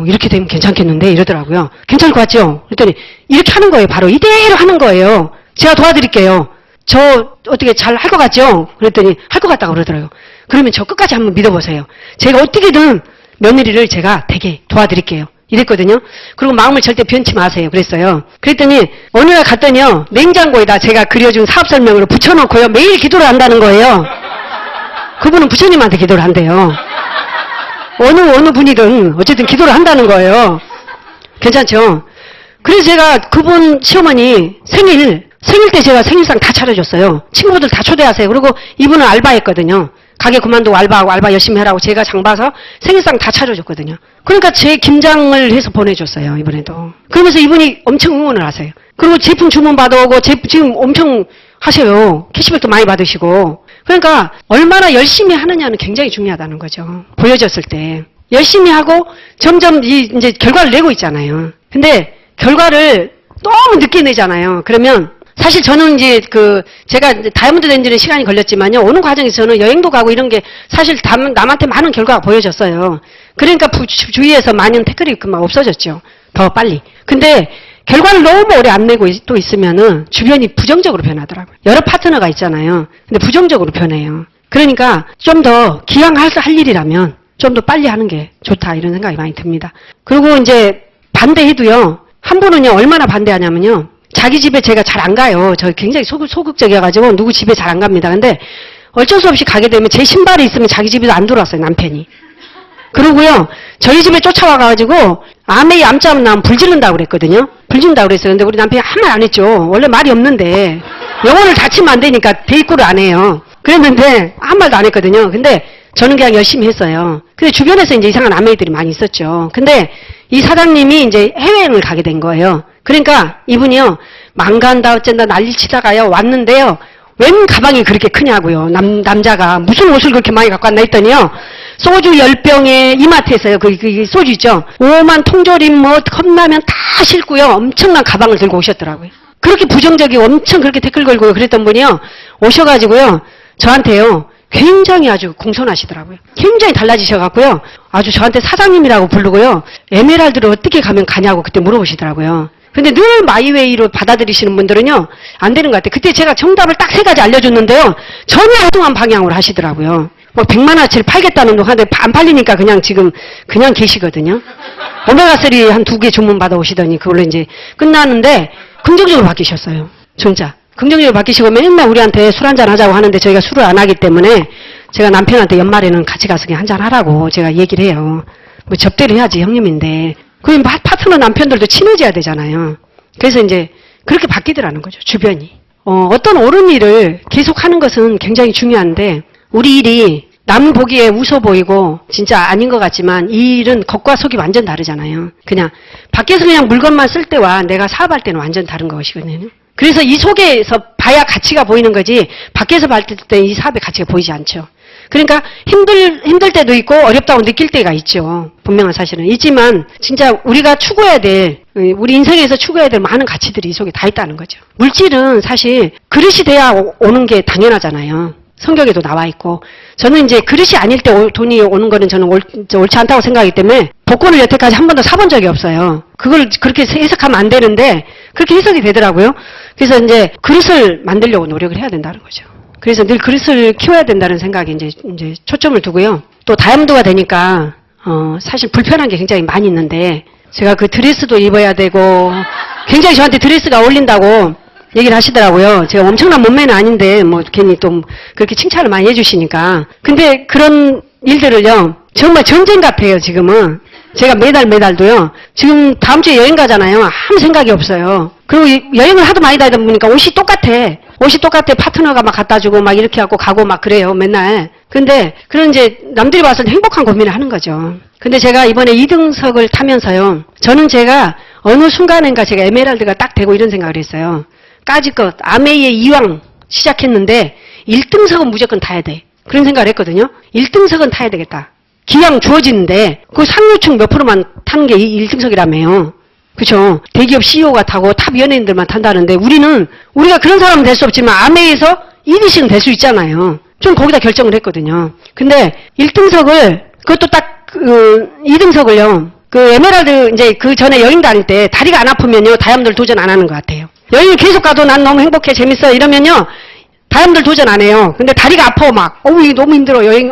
이렇게 되면 괜찮겠는데 이러더라고요. 괜찮을 것 같죠? 그랬더니 이렇게 하는 거예요. 바로 이대로 하는 거예요. 제가 도와드릴게요. 저 어떻게 잘 할 것 같죠? 그랬더니 할 것 같다고 그러더라고요. 그러면 저 끝까지 한번 믿어보세요. 제가 어떻게든 며느리를 제가 되게 도와드릴게요. 이랬거든요. 그리고 마음을 절대 변치 마세요. 그랬어요. 그랬더니 어느 날 갔더니요. 냉장고에다 제가 그려준 사업 설명으로 붙여놓고요. 매일 기도를 한다는 거예요. 그분은 부처님한테 기도를 한대요. 어느 분이든 어쨌든 기도를 한다는 거예요. 괜찮죠? 그래서 제가 그분 시어머니 생일 때 제가 생일상 다 차려줬어요. 친구들 다 초대하세요. 그리고 이분은 알바했거든요. 가게 그만두고 알바하고 알바 열심히 하라고 제가 장 봐서 생일상 다 차려줬거든요. 그러니까 제 김장을 해서 보내줬어요, 이번에도. 그러면서 이분이 엄청 응원을 하세요. 그리고 제품 주문 받아오고 지금 엄청 하셔요. 캐시백도 많이 받으시고. 그러니까 얼마나 열심히 하느냐는 굉장히 중요하다는 거죠. 보여줬을 때. 열심히 하고 점점 이제 결과를 내고 있잖아요. 근데 결과를 너무 늦게 내잖아요. 그러면 사실 저는 이제 제가 이제 다이아몬드 된 지는 시간이 걸렸지만요. 오는 과정에서 저는 여행도 가고 이런 게 사실 남한테 많은 결과가 보여졌어요. 그러니까 주위에서 많은 태클이 그만 없어졌죠. 더 빨리. 근데 결과를 너무 오래 안 내고 또 있으면은 주변이 부정적으로 변하더라고요. 여러 파트너가 있잖아요. 근데 부정적으로 변해요. 그러니까 좀 더 기왕 할 일이라면 좀 더 빨리 하는 게 좋다 이런 생각이 많이 듭니다. 그리고 이제 반대해도요. 한 분은요 얼마나 반대하냐면요. 자기 집에 제가 잘 안 가요. 저 굉장히 소극적이어가지고 누구 집에 잘 안 갑니다. 근데 어쩔 수 없이 가게 되면 제 신발이 있으면 자기 집에도 안 들어왔어요. 남편이. 그러고요. 저희 집에 쫓아와가지고 아메이 암자음 나면 불 지른다고 그랬거든요. 불 지른다고 그랬어요. 근데 우리 남편이 한 말 안 했죠. 원래 말이 없는데 영혼을 다치면 안 되니까 대입구를 안 해요. 그랬는데 한 말도 안 했거든요. 근데 저는 그냥 열심히 했어요. 근데 주변에서 이제 이상한 아메이들이 많이 있었죠. 근데 이 사장님이 이제 해외여행을 가게 된 거예요. 그러니까 이분이요. 망간다 어쩐다 난리치다가요. 왔는데요. 웬 가방이 그렇게 크냐고요. 남자가 무슨 옷을 그렇게 많이 갖고 왔나 했더니요. 소주 10병에 이마트에서요. 그 소주 있죠. 5만 통조림 컵라면 다 싣고요. 엄청난 가방을 들고 오셨더라고요. 그렇게 부정적이고 엄청 그렇게 댓글 걸고 그랬던 분이요. 오셔가지고요. 저한테요. 굉장히 아주 공손하시더라고요. 굉장히 달라지셔갖고요. 아주 저한테 사장님이라고 부르고요. 에메랄드를 어떻게 가면 가냐고 그때 물어보시더라고요. 근데 늘 마이웨이로 받아들이시는 분들은요. 안 되는 것 같아요. 그때 제가 정답을 딱 3가지 알려줬는데요. 전혀 엉뚱한 방향으로 하시더라고요. 뭐 100만 원어치를 팔겠다는 동 하는데 안 팔리니까 그냥 지금 그냥 계시거든요. 오메가3 한 2개 주문 받아오시더니 그걸로 이제 끝나는데 긍정적으로 바뀌셨어요. 진짜. 긍정적으로 바뀌시고 맨날 우리한테 술 한잔 하자고 하는데 저희가 술을 안 하기 때문에 제가 남편한테 연말에는 같이 가서 그냥 한잔 하라고 제가 얘기를 해요. 뭐 접대를 해야지 형님인데. 그 파트너 남편들도 친해져야 되잖아요. 그래서 이제 그렇게 바뀌더라는 거죠. 주변이. 어떤 옳은 일을 계속 하는 것은 굉장히 중요한데 우리 일이 남 보기에 웃어 보이고 진짜 아닌 것 같지만 이 일은 겉과 속이 완전 다르잖아요. 그냥 밖에서 그냥 물건만 쓸 때와 내가 사업할 때는 완전 다른 것이거든요. 그래서 이 속에서 봐야 가치가 보이는 거지 밖에서 봤을 때 이 사업의 가치가 보이지 않죠. 그러니까 힘들 때도 있고 어렵다고 느낄 때가 있죠. 분명한 사실은 있지만 진짜 우리가 추구해야 될 우리 인생에서 추구해야 될 많은 가치들이 이 속에 다 있다는 거죠. 물질은 사실 그릇이 돼야 오는 게 당연하잖아요. 성경에도 나와 있고 저는 이제 그릇이 아닐 때 돈이 오는 거는 저는 옳지 않다고 생각하기 때문에 복권을 여태까지 한 번도 사본 적이 없어요. 그걸 그렇게 해석하면 안 되는데 그렇게 해석이 되더라고요. 그래서 이제 그릇을 만들려고 노력을 해야 된다는 거죠. 그래서 늘 그릇을 키워야 된다는 생각에 이제 초점을 두고요. 또 다이아몬드가 되니까 사실 불편한 게 굉장히 많이 있는데 제가 그 드레스도 입어야 되고 굉장히 저한테 드레스가 어울린다고 얘기를 하시더라고요. 제가 엄청난 몸매는 아닌데 뭐 괜히 또 그렇게 칭찬을 많이 해주시니까. 근데 그런 일들을요. 정말 전쟁 같아요. 지금은. 제가 매달도요. 지금 다음 주에 여행 가잖아요. 아무 생각이 없어요. 그리고 여행을 하도 많이 다니다 보니까 옷이 똑같아. 파트너가 막 갖다 주고 막 이렇게 하고 가고 막 그래요. 맨날. 근데 그런 이제 남들이 봐서는 행복한 고민을 하는 거죠. 근데 제가 이번에 2등석을 타면서요. 저는 제가 어느 순간인가 제가 에메랄드가 딱 되고 이런 생각을 했어요. 까짓것 아메이의 이왕 시작했는데 1등석은 무조건 타야 돼. 그런 생각을 했거든요. 1등석은 타야 되겠다. 기왕 주어지는데 그 상류층 몇 프로만 타는 게 1등석이라며요. 그렇죠? 대기업 CEO가 타고 탑 연예인들만 탄다는데 우리가 그런 사람은 될 수 없지만 아메이에서 1위씩은 될 수 있잖아요. 좀 거기다 결정을 했거든요. 근데 1등석을 그것도 딱 2등석을요. 그 에메랄드 이제 그 전에 여행 다닐 때 다리가 안 아프면요. 다이아몬드를 도전 안 하는 것 같아요. 여행을 계속 가도 난 너무 행복해 재밌어 이러면요. 다이아몬드를 도전 안 해요. 근데 다리가 아파 막 이게 너무 힘들어 여행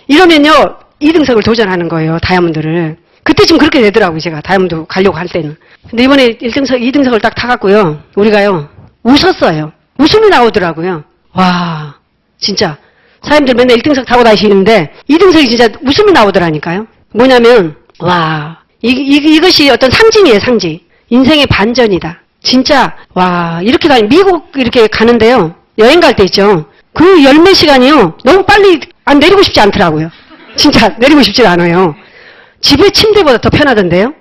이러면요. 2등석을 도전하는 거예요. 다이아몬드를. 그때쯤 그렇게 되더라고요. 제가 다이아몬드 가려고 할 때는. 근데 이번에 2등석을 딱 타갖고요. 우리가요. 웃었어요. 웃음이 나오더라고요. 와 진짜 사람들 맨날 1등석 타고 다니시는데 2등석이 진짜 웃음이 나오더라니까요. 뭐냐면 와 이것이 어떤 상징이에요. 상징. 인생의 반전이다. 진짜 와 이렇게 미국 이렇게 가는데요. 여행 갈 때 있죠. 그 열몇 시간이요. 너무 빨리 안 내리고 싶지 않더라고요. 진짜 내리고 싶지 않아요. 집의 침대보다 더 편하던데요.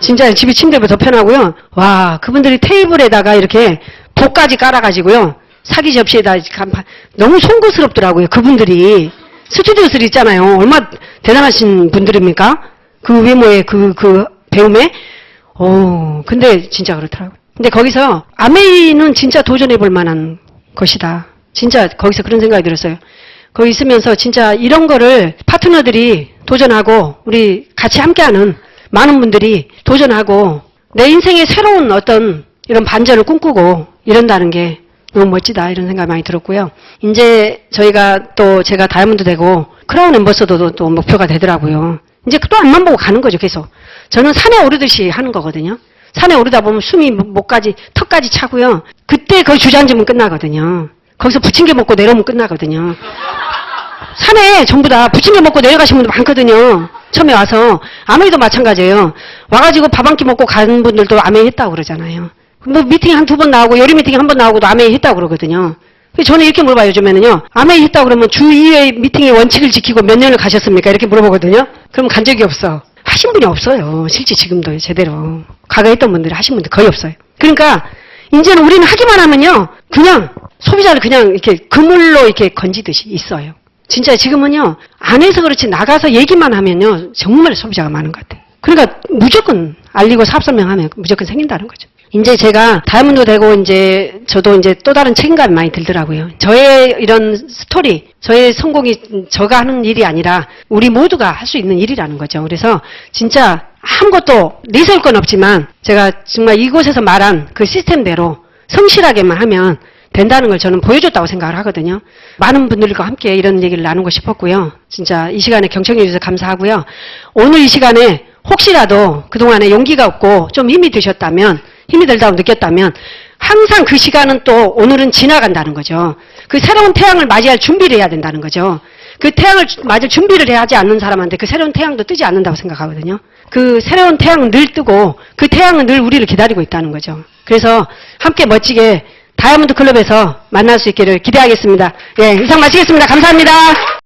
진짜 집의 침대보다 더 편하고요. 와, 그분들이 테이블에다가 이렇게 봇까지 깔아가지고요. 사기 접시에다 간판, 너무 송구스럽더라고요. 그분들이. 스튜디오슬 있잖아요. 얼마나 대단하신 분들입니까? 그 외모에, 그 배움에. 근데 진짜 그렇더라고요. 근데 거기서 아메이는 진짜 도전해볼 만한 것이다. 진짜 거기서 그런 생각이 들었어요. 거기 있으면서 진짜 이런 거를 파트너들이 도전하고 우리 같이 함께하는 많은 분들이 도전하고 내 인생의 새로운 어떤 이런 반전을 꿈꾸고 이런다는 게 너무 멋지다 이런 생각이 많이 들었고요. 이제 저희가 또 제가 다이아몬드 되고 크라운 엠버서더도 또 목표가 되더라고요. 이제 또 앞만 보고 가는 거죠 계속. 저는 산에 오르듯이 하는 거거든요. 산에 오르다 보면 숨이 목까지 턱까지 차고요. 그때 거의 주저앉으면 끝나거든요. 거기서 부침개 먹고 내려오면 끝나거든요. 산에 전부 다 부침개 먹고 내려가신 분들 많거든요. 처음에 와서. 아메이도 마찬가지예요. 와가지고 밥 한 끼 먹고 가는 분들도 아메이 했다고 그러잖아요. 뭐 미팅 한 두 번 나오고 요리 미팅 한 번 나오고도 아메이 했다고 그러거든요. 저는 이렇게 물어봐요. 요즘에는요. 아메이 했다고 그러면 주 2회 미팅의 원칙을 지키고 몇 년을 가셨습니까? 이렇게 물어보거든요. 그럼 간 적이 없어. 하신 분이 없어요. 실제 지금도 제대로. 과거에 했던 분들이 하신 분들 거의 없어요. 그러니까 이제는 우리는 하기만 하면요. 그냥 소비자를 그냥 이렇게 그물로 이렇게 건지듯이 있어요. 진짜 지금은요. 안에서 그렇지 나가서 얘기만 하면요. 정말 소비자가 많은 것 같아요. 그러니까 무조건 알리고 사업 설명하면 무조건 생긴다는 거죠. 이제 제가 다이아몬드 되고 이제 저도 이제 또 다른 책임감이 많이 들더라고요. 저의 이런 스토리, 저의 성공이 저가 하는 일이 아니라 우리 모두가 할 수 있는 일이라는 거죠. 그래서 진짜 아무것도 내세울 건 없지만 제가 정말 이곳에서 말한 그 시스템대로 성실하게만 하면 된다는 걸 저는 보여줬다고 생각을 하거든요. 많은 분들과 함께 이런 얘기를 나누고 싶었고요. 진짜 이 시간에 경청해 주셔서 감사하고요. 오늘 이 시간에 혹시라도 그동안에 용기가 없고 좀 힘이 드셨다면, 힘이 들다고 느꼈다면 항상 그 시간은 또 오늘은 지나간다는 거죠. 그 새로운 태양을 맞이할 준비를 해야 된다는 거죠. 그 태양을 맞을 준비를 하지 않는 사람한테 그 새로운 태양도 뜨지 않는다고 생각하거든요. 그 새로운 태양은 늘 뜨고 그 태양은 늘 우리를 기다리고 있다는 거죠. 그래서 함께 멋지게 다이아몬드 클럽에서 만날 수 있기를 기대하겠습니다. 예, 이상 마치겠습니다. 감사합니다.